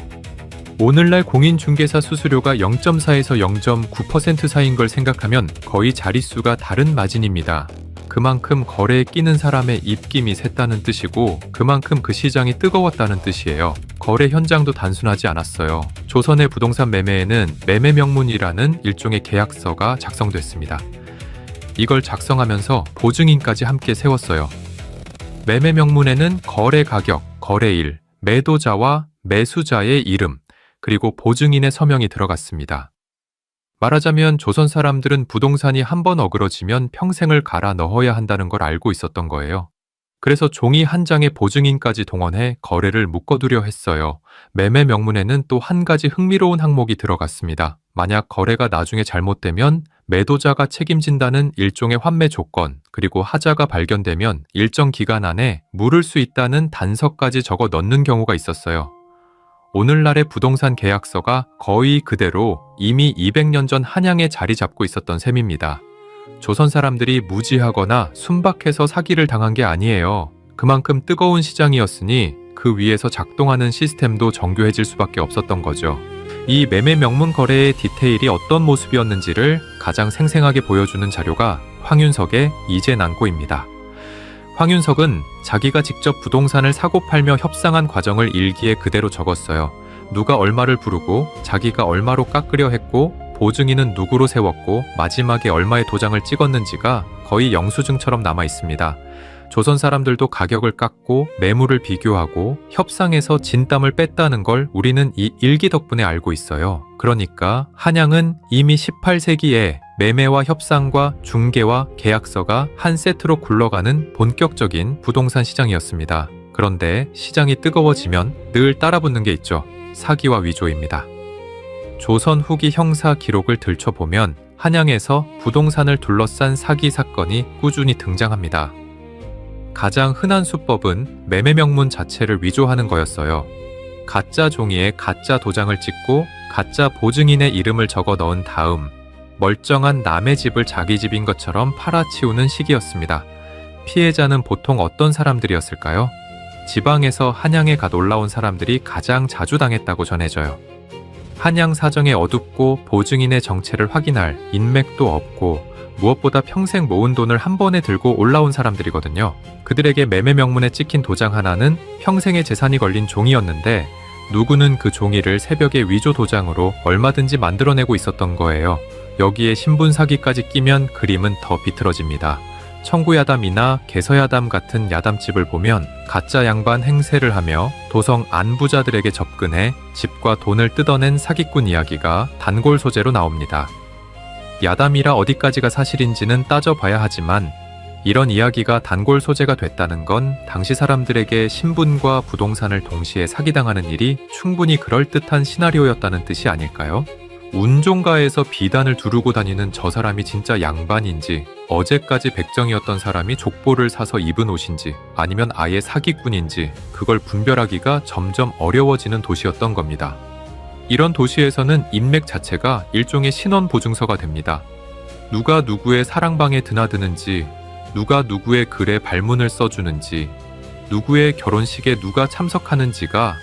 오늘날 공인중개사 수수료가 0.4에서 0.9% 사이인 걸 생각하면 거의 자릿수가 다른 마진입니다. 그만큼 거래에 끼는 사람의 입김이 샜다는 뜻이고 그만큼 그 시장이 뜨거웠다는 뜻이에요. 거래 현장도 단순하지 않았어요. 조선의 부동산 매매에는 매매명문이라는 일종의 계약서가 작성됐습니다. 이걸 작성하면서 보증인까지 함께 세웠어요. 매매명문에는 거래 가격, 거래일, 매도자와 매수자의 이름, 그리고 보증인의 서명이 들어갔습니다. 말하자면 조선 사람들은 부동산이 한번 어그러지면 평생을 갈아 넣어야 한다는 걸 알고 있었던 거예요. 그래서 종이 한 장에 보증인까지 동원해 거래를 묶어두려 했어요. 매매 명문에는 또 한 가지 흥미로운 항목이 들어갔습니다. 만약 거래가 나중에 잘못되면 매도자가 책임진다는 일종의 환매 조건, 그리고 하자가 발견되면 일정 기간 안에 물을 수 있다는 단서까지 적어 넣는 경우가 있었어요. 오늘날의 부동산 계약서가 거의 그대로 이미 200년 전 한양에 자리 잡고 있었던 셈입니다. 조선 사람들이 무지하거나 순박해서 사기를 당한 게 아니에요. 그만큼 뜨거운 시장이었으니 그 위에서 작동하는 시스템도 정교해질 수밖에 없었던 거죠. 이 매매 명문 거래의 디테일이 어떤 모습이었는지를 가장 생생하게 보여주는 자료가 황윤석의 이재난고입니다. 황윤석은 자기가 직접 부동산을 사고 팔며 협상한 과정을 일기에 그대로 적었어요. 누가 얼마를 부르고 자기가 얼마로 깎으려 했고 보증인은 누구로 세웠고 마지막에 얼마의 도장을 찍었는지가 거의 영수증처럼 남아 있습니다. 조선 사람들도 가격을 깎고 매물을 비교하고 협상에서 진땀을 뺐다는 걸 우리는 이 일기 덕분에 알고 있어요. 그러니까 한양은 이미 18세기에 매매와 협상과 중개와 계약서가 한 세트로 굴러가는 본격적인 부동산 시장이었습니다. 그런데 시장이 뜨거워지면 늘 따라붙는 게 있죠. 사기와 위조입니다. 조선 후기 형사 기록을 들춰보면 한양에서 부동산을 둘러싼 사기 사건이 꾸준히 등장합니다. 가장 흔한 수법은 매매 명문 자체를 위조하는 거였어요. 가짜 종이에 가짜 도장을 찍고 가짜 보증인의 이름을 적어 넣은 다음 멀쩡한 남의 집을 자기 집인 것처럼 팔아치우는 시기였습니다. 피해자는 보통 어떤 사람들이었을까요? 지방에서 한양에 가 놀러온 사람들이 가장 자주 당했다고 전해져요. 한양 사정이 어둡고 보증인의 정체를 확인할 인맥도 없고 무엇보다 평생 모은 돈을 한 번에 들고 올라온 사람들이거든요. 그들에게 매매 명문에 찍힌 도장 하나는 평생의 재산이 걸린 종이었는데 누구는 그 종이를 새벽에 위조 도장으로 얼마든지 만들어내고 있었던 거예요. 여기에 신분 사기까지 끼면 그림은 더 비틀어집니다. 청구야담이나 개서야담 같은 야담집을 보면 가짜 양반 행세를 하며 도성 안부자들에게 접근해 집과 돈을 뜯어낸 사기꾼 이야기가 단골 소재로 나옵니다. 야담이라 어디까지가 사실인지는 따져봐야 하지만 이런 이야기가 단골 소재가 됐다는 건 당시 사람들에게 신분과 부동산을 동시에 사기당하는 일이 충분히 그럴듯한 시나리오였다는 뜻이 아닐까요? 운종가에서 비단을 두르고 다니는 저 사람이 진짜 양반인지, 어제까지 백정이었던 사람이 족보를 사서 입은 옷인지, 아니면 아예 사기꾼인지 그걸 분별하기가 점점 어려워지는 도시였던 겁니다. 이런 도시에서는 인맥 자체가 일종의 신원 보증서가 됩니다. 누가 누구의 사랑방에 드나드는지, 누가 누구의 글에 발문을 써주는지, 누구의 결혼식에 누가 참석하는지가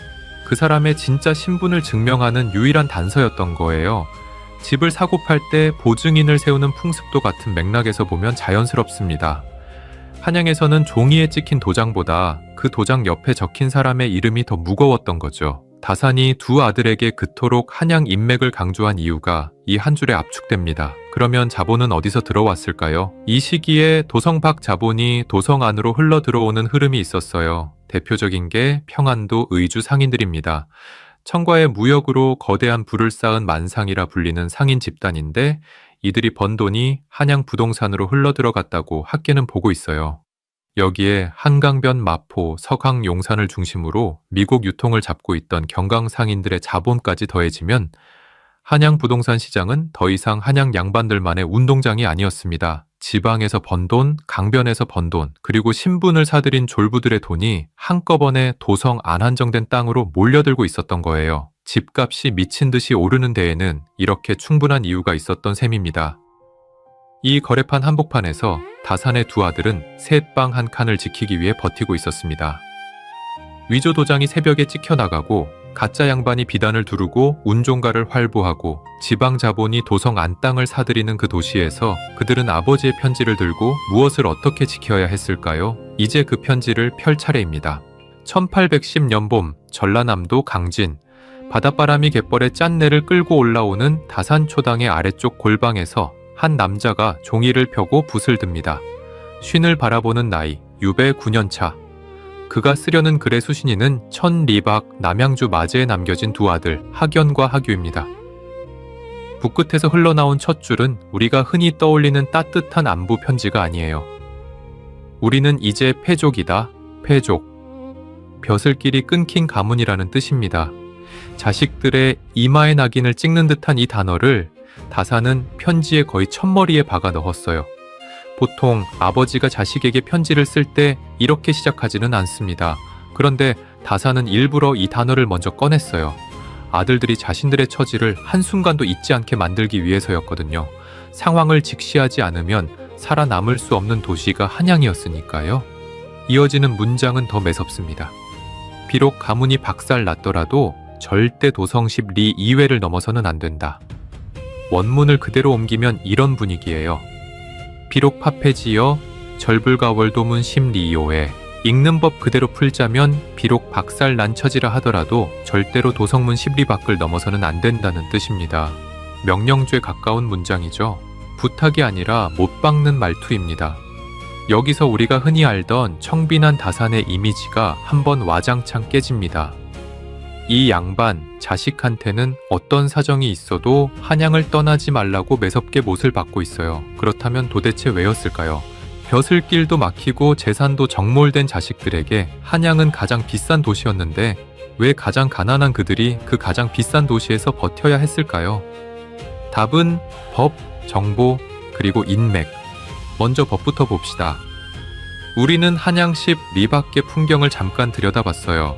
그 사람의 진짜 신분을 증명하는 유일한 단서였던 거예요. 집을 사고 팔 때 보증인을 세우는 풍습도 같은 맥락에서 보면 자연스럽습니다. 한양에서는 종이에 찍힌 도장보다 그 도장 옆에 적힌 사람의 이름이 더 무거웠던 거죠. 다산이 두 아들에게 그토록 한양 인맥을 강조한 이유가 이 한 줄에 압축됩니다. 그러면 자본은 어디서 들어왔을까요? 이 시기에 도성 밖 자본이 도성 안으로 흘러 들어오는 흐름이 있었어요. 대표적인 게 평안도 의주 상인들입니다. 청과의 무역으로 거대한 부를 쌓은 만상이라 불리는 상인 집단인데 이들이 번 돈이 한양 부동산으로 흘러 들어갔다고 학계는 보고 있어요. 여기에 한강변 마포, 서강 용산을 중심으로 미국 유통을 잡고 있던 경강 상인들의 자본까지 더해지면 한양 부동산 시장은 더 이상 한양 양반들만의 운동장이 아니었습니다. 지방에서 번 돈, 강변에서 번 돈, 그리고 신분을 사들인 졸부들의 돈이 한꺼번에 도성 안 한정된 땅으로 몰려들고 있었던 거예요. 집값이 미친 듯이 오르는 데에는 이렇게 충분한 이유가 있었던 셈입니다. 이 거래판 한복판에서 다산의 두 아들은 셋방 한 칸을 지키기 위해 버티고 있었습니다. 위조 도장이 새벽에 찍혀나가고 가짜 양반이 비단을 두르고 운종가를 활보하고 지방 자본이 도성 안 땅을 사들이는 그 도시에서 그들은 아버지의 편지를 들고 무엇을 어떻게 지켜야 했을까요? 이제 그 편지를 펼 차례입니다. 1810년 봄 전라남도 강진, 바닷바람이 갯벌에 짠내를 끌고 올라오는 다산초당의 아래쪽 골방에서 한 남자가 종이를 펴고 붓을 듭니다. 쉰을 바라보는 나이, 유배 9년차. 그가 쓰려는 글의 수신인은 천리박 남양주 마제에 남겨진 두 아들 학연과 학유입니다. 붓끝에서 흘러나온 첫 줄은 우리가 흔히 떠올리는 따뜻한 안부 편지가 아니에요. 우리는 이제 패족이다. 패족. 벼슬길이 끊긴 가문이라는 뜻입니다. 자식들의 이마에 낙인을 찍는 듯한 이 단어를 다산은 편지에 거의 첫머리에 박아 넣었어요. 보통 아버지가 자식에게 편지를 쓸 때 이렇게 시작하지는 않습니다. 그런데 다산은 일부러 이 단어를 먼저 꺼냈어요. 아들들이 자신들의 처지를 한순간도 잊지 않게 만들기 위해서였거든요. 상황을 직시하지 않으면 살아남을 수 없는 도시가 한양이었으니까요. 이어지는 문장은 더 매섭습니다. 비록 가문이 박살났더라도 절대 도성십 리 이외를 넘어서는 안 된다. 원문을 그대로 옮기면 이런 분위기예요. 비록 파폐지여 절불가월도문 심리요에, 읽는 법 그대로 풀자면 비록 박살난 처지라 하더라도 절대로 도성문 10리 밖을 넘어서는 안 된다는 뜻입니다. 명령조에 가까운 문장이죠. 부탁이 아니라 못 박는 말투입니다. 여기서 우리가 흔히 알던 청빈한 다산의 이미지가 한번 와장창 깨집니다. 이 양반, 자식한테는 어떤 사정이 있어도 한양을 떠나지 말라고 매섭게 못을 받고 있어요. 그렇다면 도대체 왜였을까요? 벼슬길도 막히고 재산도 정몰된 자식들에게 한양은 가장 비싼 도시였는데 왜 가장 가난한 그들이 그 가장 비싼 도시에서 버텨야 했을까요? 답은 법, 정보, 그리고 인맥. 먼저 법부터 봅시다. 우리는 한양십 리밖의 풍경을 잠깐 들여다봤어요.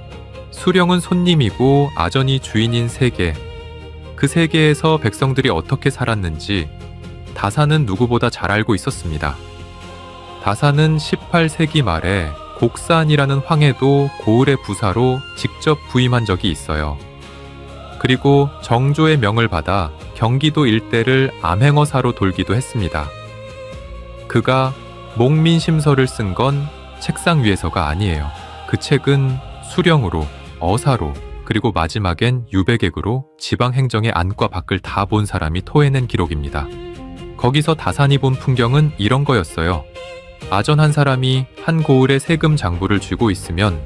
수령은 손님이고 아전이 주인인 세계. 그 세계에서 백성들이 어떻게 살았는지 다산은 누구보다 잘 알고 있었습니다. 다산은 18세기 말에 곡산이라는 황해도 고을의 부사로 직접 부임한 적이 있어요. 그리고 정조의 명을 받아 경기도 일대를 암행어사로 돌기도 했습니다. 그가 목민심서를 쓴 건 책상 위에서가 아니에요. 그 책은 수령으로, 어사로, 그리고 마지막엔 유배객으로 지방 행정의 안과 밖을 다 본 사람이 토해낸 기록입니다. 거기서 다산이 본 풍경은 이런 거였어요. 아전 한 사람이 한 고을에 세금 장부를 쥐고 있으면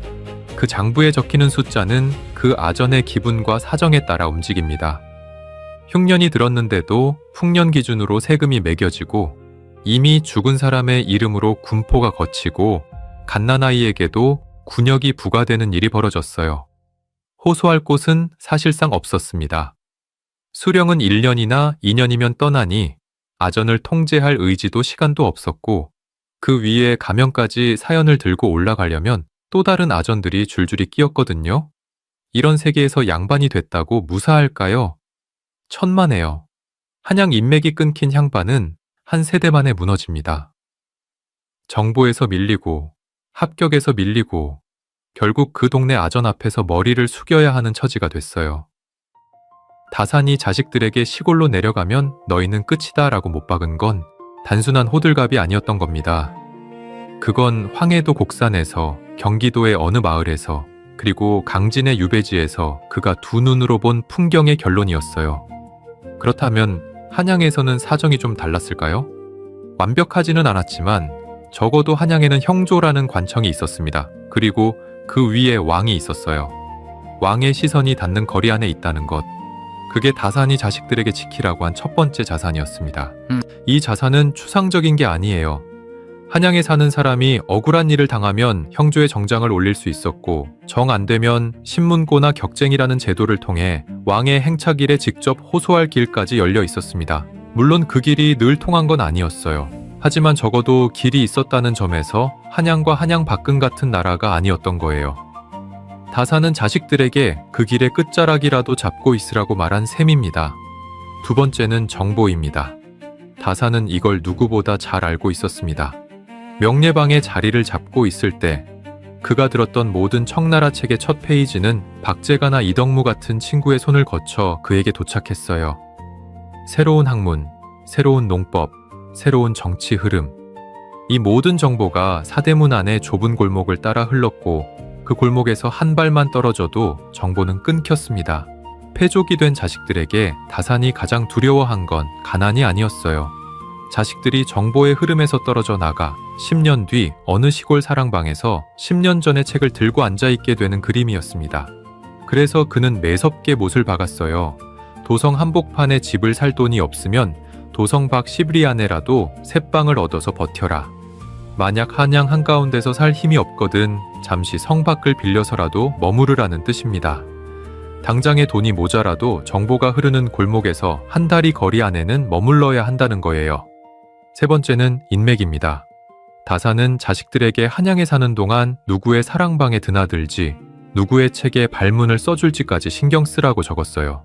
그 장부에 적히는 숫자는 그 아전의 기분과 사정에 따라 움직입니다. 흉년이 들었는데도 풍년 기준으로 세금이 매겨지고 이미 죽은 사람의 이름으로 군포가 거치고 갓난아이에게도 군역이 부과되는 일이 벌어졌어요. 호소할 곳은 사실상 없었습니다. 수령은 1년이나 2년이면 떠나니 아전을 통제할 의지도 시간도 없었고 그 위에 가면까지 사연을 들고 올라가려면 또 다른 아전들이 줄줄이 끼었거든요. 이런 세계에서 양반이 됐다고 무사할까요? 천만에요. 한양 인맥이 끊긴 향반은 한 세대 만에 무너집니다. 정보에서 밀리고 합격에서 밀리고 결국 그 동네 아전 앞에서 머리를 숙여야 하는 처지가 됐어요. 다산이 자식들에게 시골로 내려가면 너희는 끝이다 라고 못 박은 건 단순한 호들갑이 아니었던 겁니다. 그건 황해도 곡산에서 경기도의 어느 마을에서 그리고 강진의 유배지에서 그가 두 눈으로 본 풍경의 결론이었어요. 그렇다면 한양에서는 사정이 좀 달랐을까요? 완벽하지는 않았지만 적어도 한양에는 형조라는 관청이 있었습니다. 그리고 그 위에 왕이 있었어요. 왕의 시선이 닿는 거리 안에 있다는 것. 그게 다산이 자식들에게 지키라고 한 첫 번째 자산이었습니다. 이 자산은 추상적인 게 아니에요. 한양에 사는 사람이 억울한 일을 당하면 형조의 정장을 올릴 수 있었고 정 안 되면 신문고나 격쟁이라는 제도를 통해 왕의 행차길에 직접 호소할 길까지 열려 있었습니다. 물론 그 길이 늘 통한 건 아니었어요. 하지만 적어도 길이 있었다는 점에서 한양과 한양 밖은 같은 나라가 아니었던 거예요. 다산은 자식들에게 그 길의 끝자락이라도 잡고 있으라고 말한 셈입니다. 두 번째는 정보입니다. 다산은 이걸 누구보다 잘 알고 있었습니다. 명례방의 자리를 잡고 있을 때 그가 들었던 모든 청나라 책의 첫 페이지는 박제가나 이덕무 같은 친구의 손을 거쳐 그에게 도착했어요. 새로운 학문, 새로운 농법, 새로운 정치 흐름. 이 모든 정보가 사대문 안의 좁은 골목을 따라 흘렀고 그 골목에서 한 발만 떨어져도 정보는 끊겼습니다. 패족이 된 자식들에게 다산이 가장 두려워한 건 가난이 아니었어요. 자식들이 정보의 흐름에서 떨어져 나가 10년 뒤 어느 시골 사랑방에서 10년 전의 책을 들고 앉아있게 되는 그림이었습니다. 그래서 그는 매섭게 못을 박았어요. 도성 한복판에 집을 살 돈이 없으면 도성 밖 시브리 안에라도 셋방을 얻어서 버텨라. 만약 한양 한가운데서 살 힘이 없거든 잠시 성 밖을 빌려서라도 머무르라는 뜻입니다. 당장에 돈이 모자라도 정보가 흐르는 골목에서 한 다리 거리 안에는 머물러야 한다는 거예요. 세 번째는 인맥입니다. 다산은 자식들에게 한양에 사는 동안 누구의 사랑방에 드나들지, 누구의 책에 발문을 써줄지까지 신경 쓰라고 적었어요.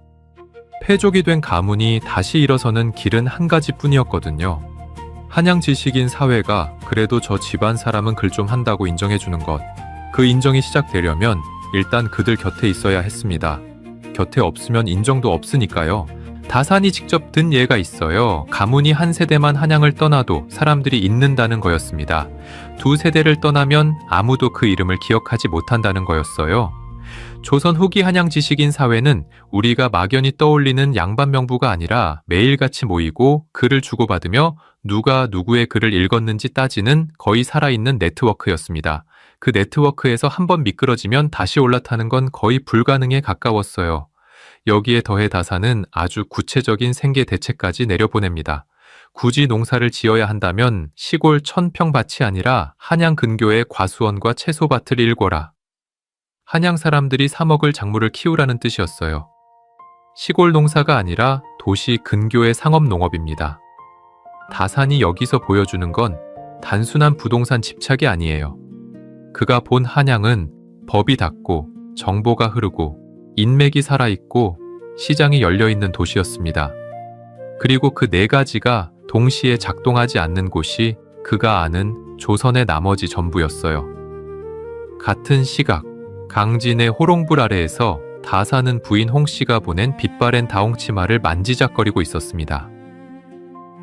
패족이 된 가문이 다시 일어서는 길은 한 가지뿐이었거든요. 한양 지식인 사회가 그래도 저 집안 사람은 글 좀 한다고 인정해주는 것. 그 인정이 시작되려면 일단 그들 곁에 있어야 했습니다. 곁에 없으면 인정도 없으니까요. 다산이 직접 든 예가 있어요. 가문이 한 세대만 한양을 떠나도 사람들이 잊는다는 거였습니다. 두 세대를 떠나면 아무도 그 이름을 기억하지 못한다는 거였어요. 조선 후기 한양 지식인 사회는 우리가 막연히 떠올리는 양반 명부가 아니라 매일같이 모이고 글을 주고받으며 누가 누구의 글을 읽었는지 따지는 거의 살아있는 네트워크였습니다. 그 네트워크에서 한번 미끄러지면 다시 올라타는 건 거의 불가능에 가까웠어요. 여기에 더해 다산은 아주 구체적인 생계 대책까지 내려보냅니다. 굳이 농사를 지어야 한다면 시골 1000평밭이 아니라 한양 근교의 과수원과 채소밭을 일궈라. 한양 사람들이 사 먹을 작물을 키우라는 뜻이었어요. 시골 농사가 아니라 도시 근교의 상업농업입니다. 다산이 여기서 보여주는 건 단순한 부동산 집착이 아니에요. 그가 본 한양은 법이 닿고 정보가 흐르고 인맥이 살아있고 시장이 열려있는 도시였습니다. 그리고 그 네 가지가 동시에 작동하지 않는 곳이 그가 아는 조선의 나머지 전부였어요. 같은 시각, 강진의 호롱불 아래에서 다산은 부인 홍씨가 보낸 빛바랜 다홍치마를 만지작거리고 있었습니다.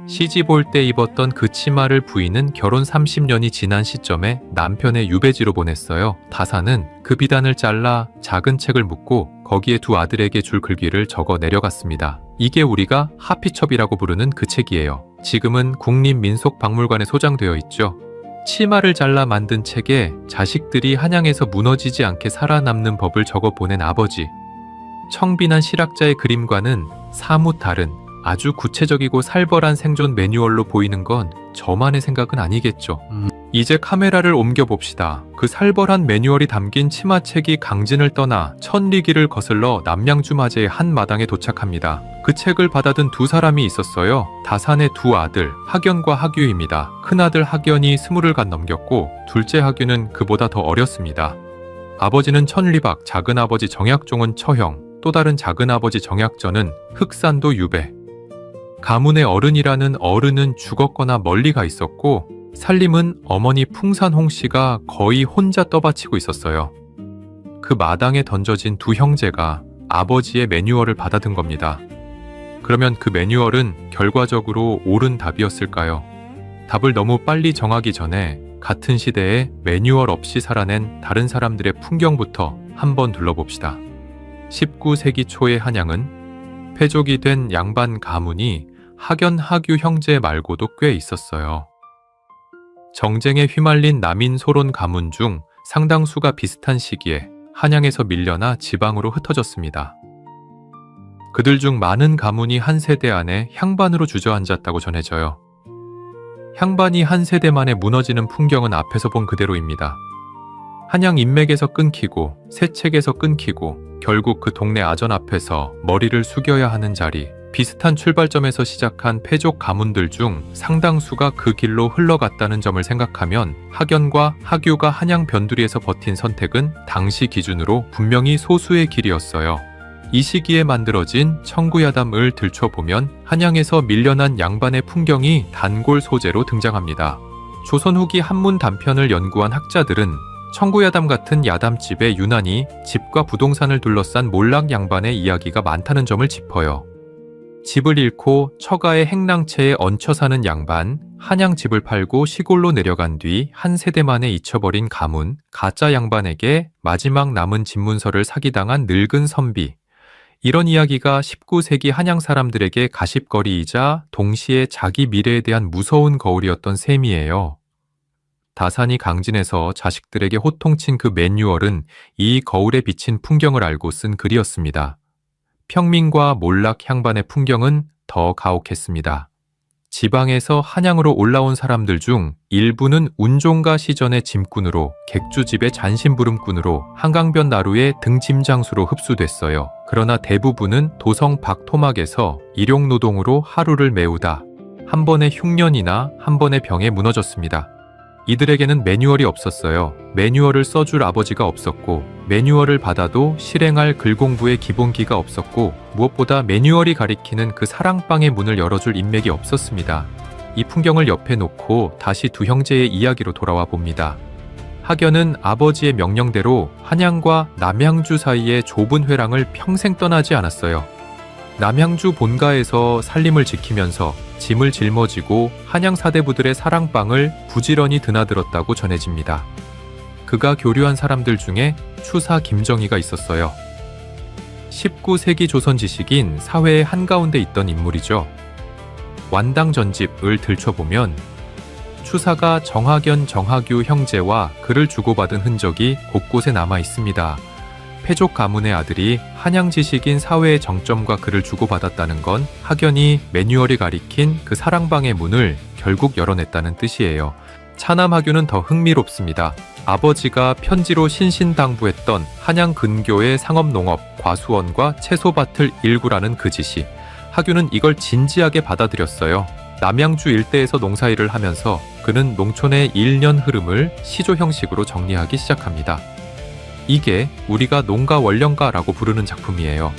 시집 올 때 입었던 그 치마를 부인은 결혼 30년이 지난 시점에 남편의 유배지로 보냈어요. 다사는 그 비단을 잘라 작은 책을 묶고 거기에 두 아들에게 줄 글귀를 적어 내려갔습니다. 이게 우리가 하피첩이라고 부르는 그 책이에요. 지금은 국립민속박물관에 소장되어 있죠. 치마를 잘라 만든 책에 자식들이 한양에서 무너지지 않게 살아남는 법을 적어 보낸 아버지. 청빈한 실학자의 그림과는 사뭇 다른 아주 구체적이고 살벌한 생존 매뉴얼로 보이는 건 저만의 생각은 아니겠죠. 이제 카메라를 옮겨봅시다. 그 살벌한 매뉴얼이 담긴 치마책이 강진을 떠나 천리길을 거슬러 남양주 맞이의 한 마당에 도착합니다. 그 책을 받아든 두 사람이 있었어요. 다산의 두 아들 학연과 학유입니다. 큰아들 학연이 20을 갓 넘겼고 둘째 학유는 그보다 더 어렸습니다. 아버지는 천리박, 작은아버지 정약종은 처형, 또 다른 작은아버지 정약전은 흑산도 유배. 가문의 어른이라는 어른은 죽었거나 멀리 가 있었고 살림은 어머니 풍산홍 씨가 거의 혼자 떠받치고 있었어요. 그 마당에 던져진 두 형제가 아버지의 매뉴얼을 받아든 겁니다. 그러면 그 매뉴얼은 결과적으로 옳은 답이었을까요? 답을 너무 빨리 정하기 전에 같은 시대에 매뉴얼 없이 살아낸 다른 사람들의 풍경부터 한번 둘러봅시다. 19세기 초의 한양은 패족이 된 양반 가문이 학연, 학유 형제 말고도 꽤 있었어요. 정쟁에 휘말린 남인 소론 가문 중 상당수가 비슷한 시기에 한양에서 밀려나 지방으로 흩어졌습니다. 그들 중 많은 가문이 한 세대 안에 향반으로 주저앉았다고 전해져요. 향반이 한 세대 만에 무너지는 풍경은 앞에서 본 그대로입니다. 한양 인맥에서 끊기고 세책에서 끊기고 결국 그 동네 아전 앞에서 머리를 숙여야 하는 자리, 비슷한 출발점에서 시작한 패족 가문들 중 상당수가 그 길로 흘러갔다는 점을 생각하면 학연과 학유가 한양 변두리에서 버틴 선택은 당시 기준으로 분명히 소수의 길이었어요. 이 시기에 만들어진 청구야담을 들춰보면 한양에서 밀려난 양반의 풍경이 단골 소재로 등장합니다. 조선 후기 한문 단편을 연구한 학자들은 청구야담 같은 야담집에 유난히 집과 부동산을 둘러싼 몰락 양반의 이야기가 많다는 점을 짚어요. 집을 잃고 처가의 행랑채에 얹혀 사는 양반, 한양 집을 팔고 시골로 내려간 뒤 한 세대 만에 잊혀버린 가문, 가짜 양반에게 마지막 남은 집문서를 사기당한 늙은 선비. 이런 이야기가 19세기 한양 사람들에게 가십거리이자 동시에 자기 미래에 대한 무서운 거울이었던 셈이에요. 다산이 강진에서 자식들에게 호통친 그 매뉴얼은 이 거울에 비친 풍경을 알고 쓴 글이었습니다. 평민과 몰락 향반의 풍경은 더 가혹했습니다. 지방에서 한양으로 올라온 사람들 중 일부는 운종가 시전의 짐꾼으로, 객주집의 잔심부름꾼으로, 한강변 나루의 등짐장수로 흡수됐어요. 그러나 대부분은 도성 박토막에서 일용노동으로 하루를 메우다 한 번의 흉년이나 한 번의 병에 무너졌습니다. 이들에게는 매뉴얼이 없었어요. 매뉴얼을 써줄 아버지가 없었고 매뉴얼을 받아도 실행할 글공부의 기본기가 없었고 무엇보다 매뉴얼이 가리키는 그 사랑방의 문을 열어줄 인맥이 없었습니다. 이 풍경을 옆에 놓고 다시 두 형제의 이야기로 돌아와 봅니다. 학연은 아버지의 명령대로 한양과 남양주 사이의 좁은 회랑을 평생 떠나지 않았어요. 남양주 본가에서 살림을 지키면서 짐을 짊어지고 한양 사대부들의 사랑방을 부지런히 드나들었다고 전해집니다. 그가 교류한 사람들 중에 추사 김정희가 있었어요. 19세기 조선 지식인 사회의 한가운데 있던 인물이죠. 완당 전집을 들춰보면 추사가 정학연, 정학유 형제와 글을 주고받은 흔적이 곳곳에 남아 있습니다. 패족 가문의 아들이 한양 지식인 사회의 정점과 글을 주고받았다는 건 학연이 매뉴얼이 가리킨 그 사랑방의 문을 결국 열어냈다는 뜻이에요. 차남 학유는 더 흥미롭습니다. 아버지가 편지로 신신당부했던 한양 근교의 상업농업, 과수원과 채소밭을 일구라는 그 지시. 학유는 이걸 진지하게 받아들였어요. 남양주 일대에서 농사일을 하면서 그는 농촌의 일년 흐름을 시조 형식으로 정리하기 시작합니다. 이게 우리가 농가 원령가라고 부르는 작품이에요.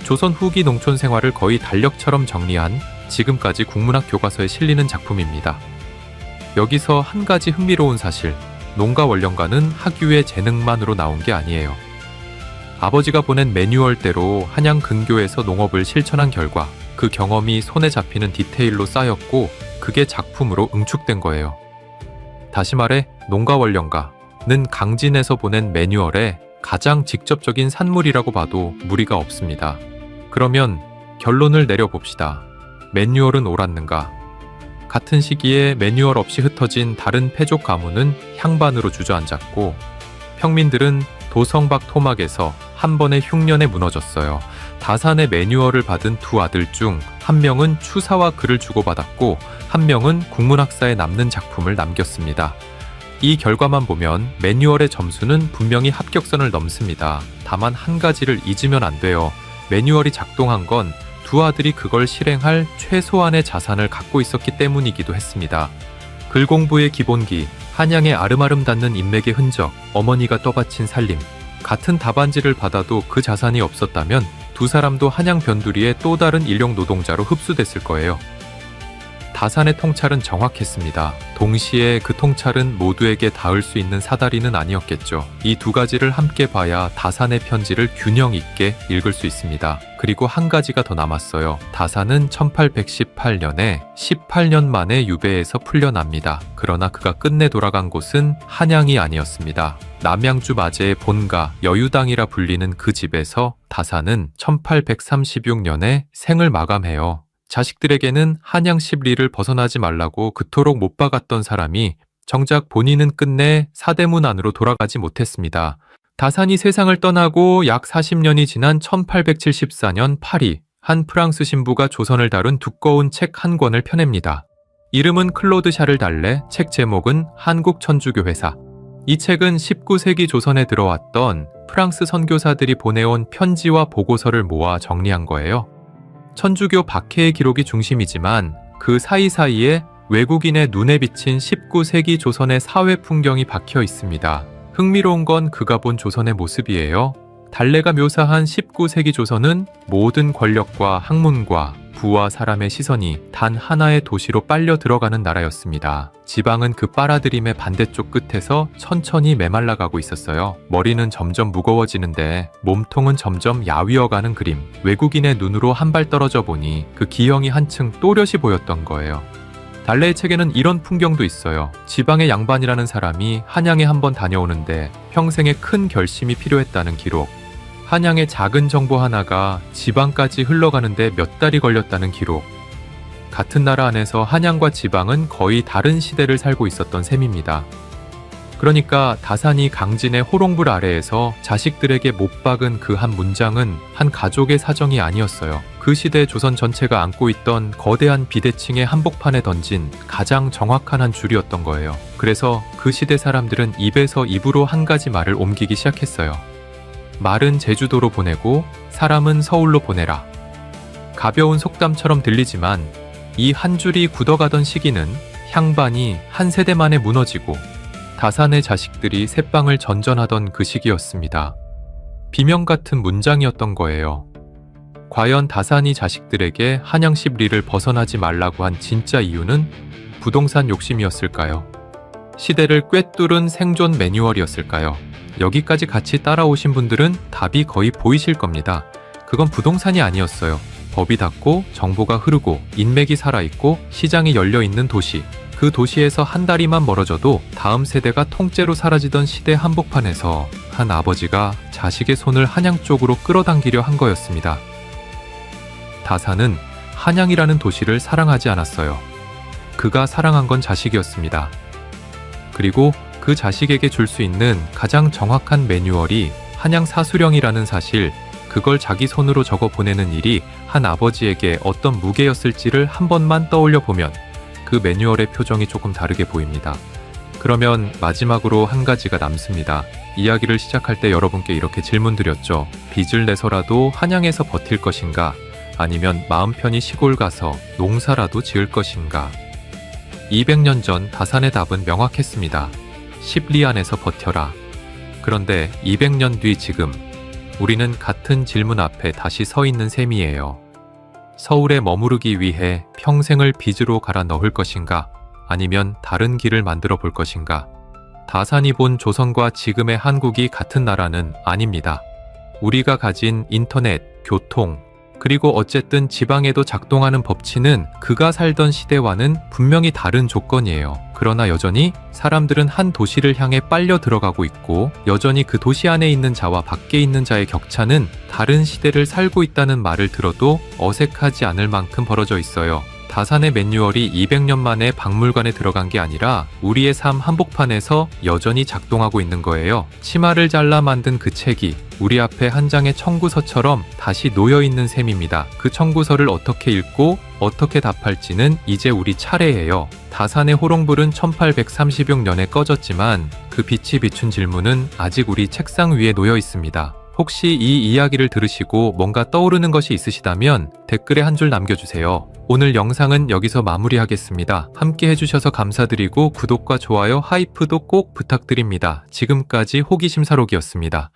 조선 후기 농촌 생활을 거의 달력처럼 정리한 지금까지 국문학 교과서에 실리는 작품입니다. 여기서 한 가지 흥미로운 사실, 농가 원령가는 학유의 재능만으로 나온 게 아니에요. 아버지가 보낸 매뉴얼대로 한양 근교에서 농업을 실천한 결과 그 경험이 손에 잡히는 디테일로 쌓였고 그게 작품으로 응축된 거예요. 다시 말해 농가원령가는 강진에서 보낸 매뉴얼의 가장 직접적인 산물이라고 봐도 무리가 없습니다. 그러면 결론을 내려봅시다. 매뉴얼은 옳았는가? 같은 시기에 매뉴얼 없이 흩어진 다른 패족 가문은 향반으로 주저앉았고 평민들은 도성박 토막에서 한 번의 흉년에 무너졌어요. 다산의 매뉴얼을 받은 두 아들 중 한 명은 추사와 글을 주고받았고 한 명은 국문학사에 남는 작품을 남겼습니다. 이 결과만 보면 매뉴얼의 점수는 분명히 합격선을 넘습니다. 다만 한 가지를 잊으면 안 돼요. 매뉴얼이 작동한 건 두 아들이 그걸 실행할 최소한의 자산을 갖고 있었기 때문이기도 했습니다. 글 공부의 기본기, 한양의 아름아름 닿는 인맥의 흔적, 어머니가 떠바친 살림. 같은 답안지를 받아도 그 자산이 없었다면 두 사람도 한양 변두리의 또 다른 일용 노동자로 흡수됐을 거예요. 다산의 통찰은 정확했습니다. 동시에 그 통찰은 모두에게 닿을 수 있는 사다리는 아니었겠죠. 이 두 가지를 함께 봐야 다산의 편지를 균형 있게 읽을 수 있습니다. 그리고 한 가지가 더 남았어요. 다산은 1818년에 18년 만에 유배에서 풀려납니다. 그러나 그가 끝내 돌아간 곳은 한양이 아니었습니다. 남양주 마제의 본가 여유당이라 불리는 그 집에서 다산은 1836년에 생을 마감해요. 자식들에게는 한양 십리를 벗어나지 말라고 그토록 못 박았던 사람이 정작 본인은 끝내 사대문 안으로 돌아가지 못했습니다. 다산이 세상을 떠나고 약 40년이 지난 1874년 파리, 한 프랑스 신부가 조선을 다룬 두꺼운 책 한 권을 펴냅니다. 이름은 클로드 샤를 달래, 책 제목은 한국 천주교 회사. 이 책은 19세기 조선에 들어왔던 프랑스 선교사들이 보내온 편지와 보고서를 모아 정리한 거예요. 천주교 박해의 기록이 중심이지만 그 사이사이에 외국인의 눈에 비친 19세기 조선의 사회 풍경이 박혀 있습니다. 흥미로운 건 그가 본 조선의 모습이에요. 달래가 묘사한 19세기 조선은 모든 권력과 학문과 부와 사람의 시선이 단 하나의 도시로 빨려 들어가는 나라였습니다. 지방은 그 빨아들임의 반대쪽 끝에서 천천히 메말라가고 있었어요. 머리는 점점 무거워지는데 몸통은 점점 야위어가는 그림. 외국인의 눈으로 한 발 떨어져 보니 그 기형이 한층 또렷이 보였던 거예요. 달래의 책에는 이런 풍경도 있어요. 지방의 양반이라는 사람이 한양에 한번 다녀오는데 평생에 큰 결심이 필요했다는 기록. 한양의 작은 정보 하나가 지방까지 흘러가는데 몇 달이 걸렸다는 기록. 같은 나라 안에서 한양과 지방은 거의 다른 시대를 살고 있었던 셈입니다. 그러니까 다산이 강진의 호롱불 아래에서 자식들에게 못 박은 그 한 문장은 한 가족의 사정이 아니었어요. 그 시대 조선 전체가 안고 있던 거대한 비대칭의 한복판에 던진 가장 정확한 한 줄이었던 거예요. 그래서 그 시대 사람들은 입에서 입으로 한 가지 말을 옮기기 시작했어요. 말은 제주도로 보내고 사람은 서울로 보내라. 가벼운 속담처럼 들리지만 이 한 줄이 굳어가던 시기는 향반이 한 세대 만에 무너지고 다산의 자식들이 새빵을 전전하던 그 시기였습니다. 비명 같은 문장이었던 거예요. 과연 다산이 자식들에게 한양 십리를 벗어나지 말라고 한 진짜 이유는 부동산 욕심이었을까요? 시대를 꿰뚫은 생존 매뉴얼이었을까요? 여기까지 같이 따라오신 분들은 답이 거의 보이실 겁니다. 그건 부동산이 아니었어요. 법이 닿고 정보가 흐르고 인맥이 살아있고 시장이 열려있는 도시. 그 도시에서 한 다리만 멀어져도 다음 세대가 통째로 사라지던 시대 한복판에서 한 아버지가 자식의 손을 한양 쪽으로 끌어당기려 한 거였습니다. 다산은 한양이라는 도시를 사랑하지 않았어요. 그가 사랑한 건 자식이었습니다. 그리고 그 자식에게 줄 수 있는 가장 정확한 매뉴얼이 한양 사수령이라는 사실, 그걸 자기 손으로 적어 보내는 일이 한 아버지에게 어떤 무게였을지를 한 번만 떠올려 보면 그 매뉴얼의 표정이 조금 다르게 보입니다. 그러면 마지막으로 한 가지가 남습니다. 이야기를 시작할 때 여러분께 이렇게 질문드렸죠. 빚을 내서라도 한양에서 버틸 것인가? 아니면 마음 편히 시골 가서 농사라도 지을 것인가? 200년 전 다산의 답은 명확했습니다. 십리 안에서 버텨라. 그런데 200년 뒤 지금 우리는 같은 질문 앞에 다시 서 있는 셈이에요. 서울에 머무르기 위해 평생을 빚으로 갈아 넣을 것인가? 아니면 다른 길을 만들어 볼 것인가? 다산이 본 조선과 지금의 한국이 같은 나라는 아닙니다. 우리가 가진 인터넷, 교통, 그리고 어쨌든 지방에도 작동하는 법치는 그가 살던 시대와는 분명히 다른 조건이에요. 그러나 여전히 사람들은 한 도시를 향해 빨려 들어가고 있고 여전히 그 도시 안에 있는 자와 밖에 있는 자의 격차는 다른 시대를 살고 있다는 말을 들어도 어색하지 않을 만큼 벌어져 있어요. 다산의 매뉴얼이 200년 만에 박물관에 들어간 게 아니라 우리의 삶 한복판에서 여전히 작동하고 있는 거예요. 치마를 잘라 만든 그 책이 우리 앞에 한 장의 청구서처럼 다시 놓여있는 셈입니다. 그 청구서를 어떻게 읽고 어떻게 답할지는 이제 우리 차례예요. 다산의 호롱불은 1830년에 꺼졌지만 그 빛이 비춘 질문은 아직 우리 책상 위에 놓여 있습니다. 혹시 이 이야기를 들으시고 뭔가 떠오르는 것이 있으시다면 댓글에 한 줄 남겨주세요. 오늘 영상은 여기서 마무리하겠습니다. 함께 해주셔서 감사드리고 구독과 좋아요, 하이프도 꼭 부탁드립니다. 지금까지 호기심사록이었습니다.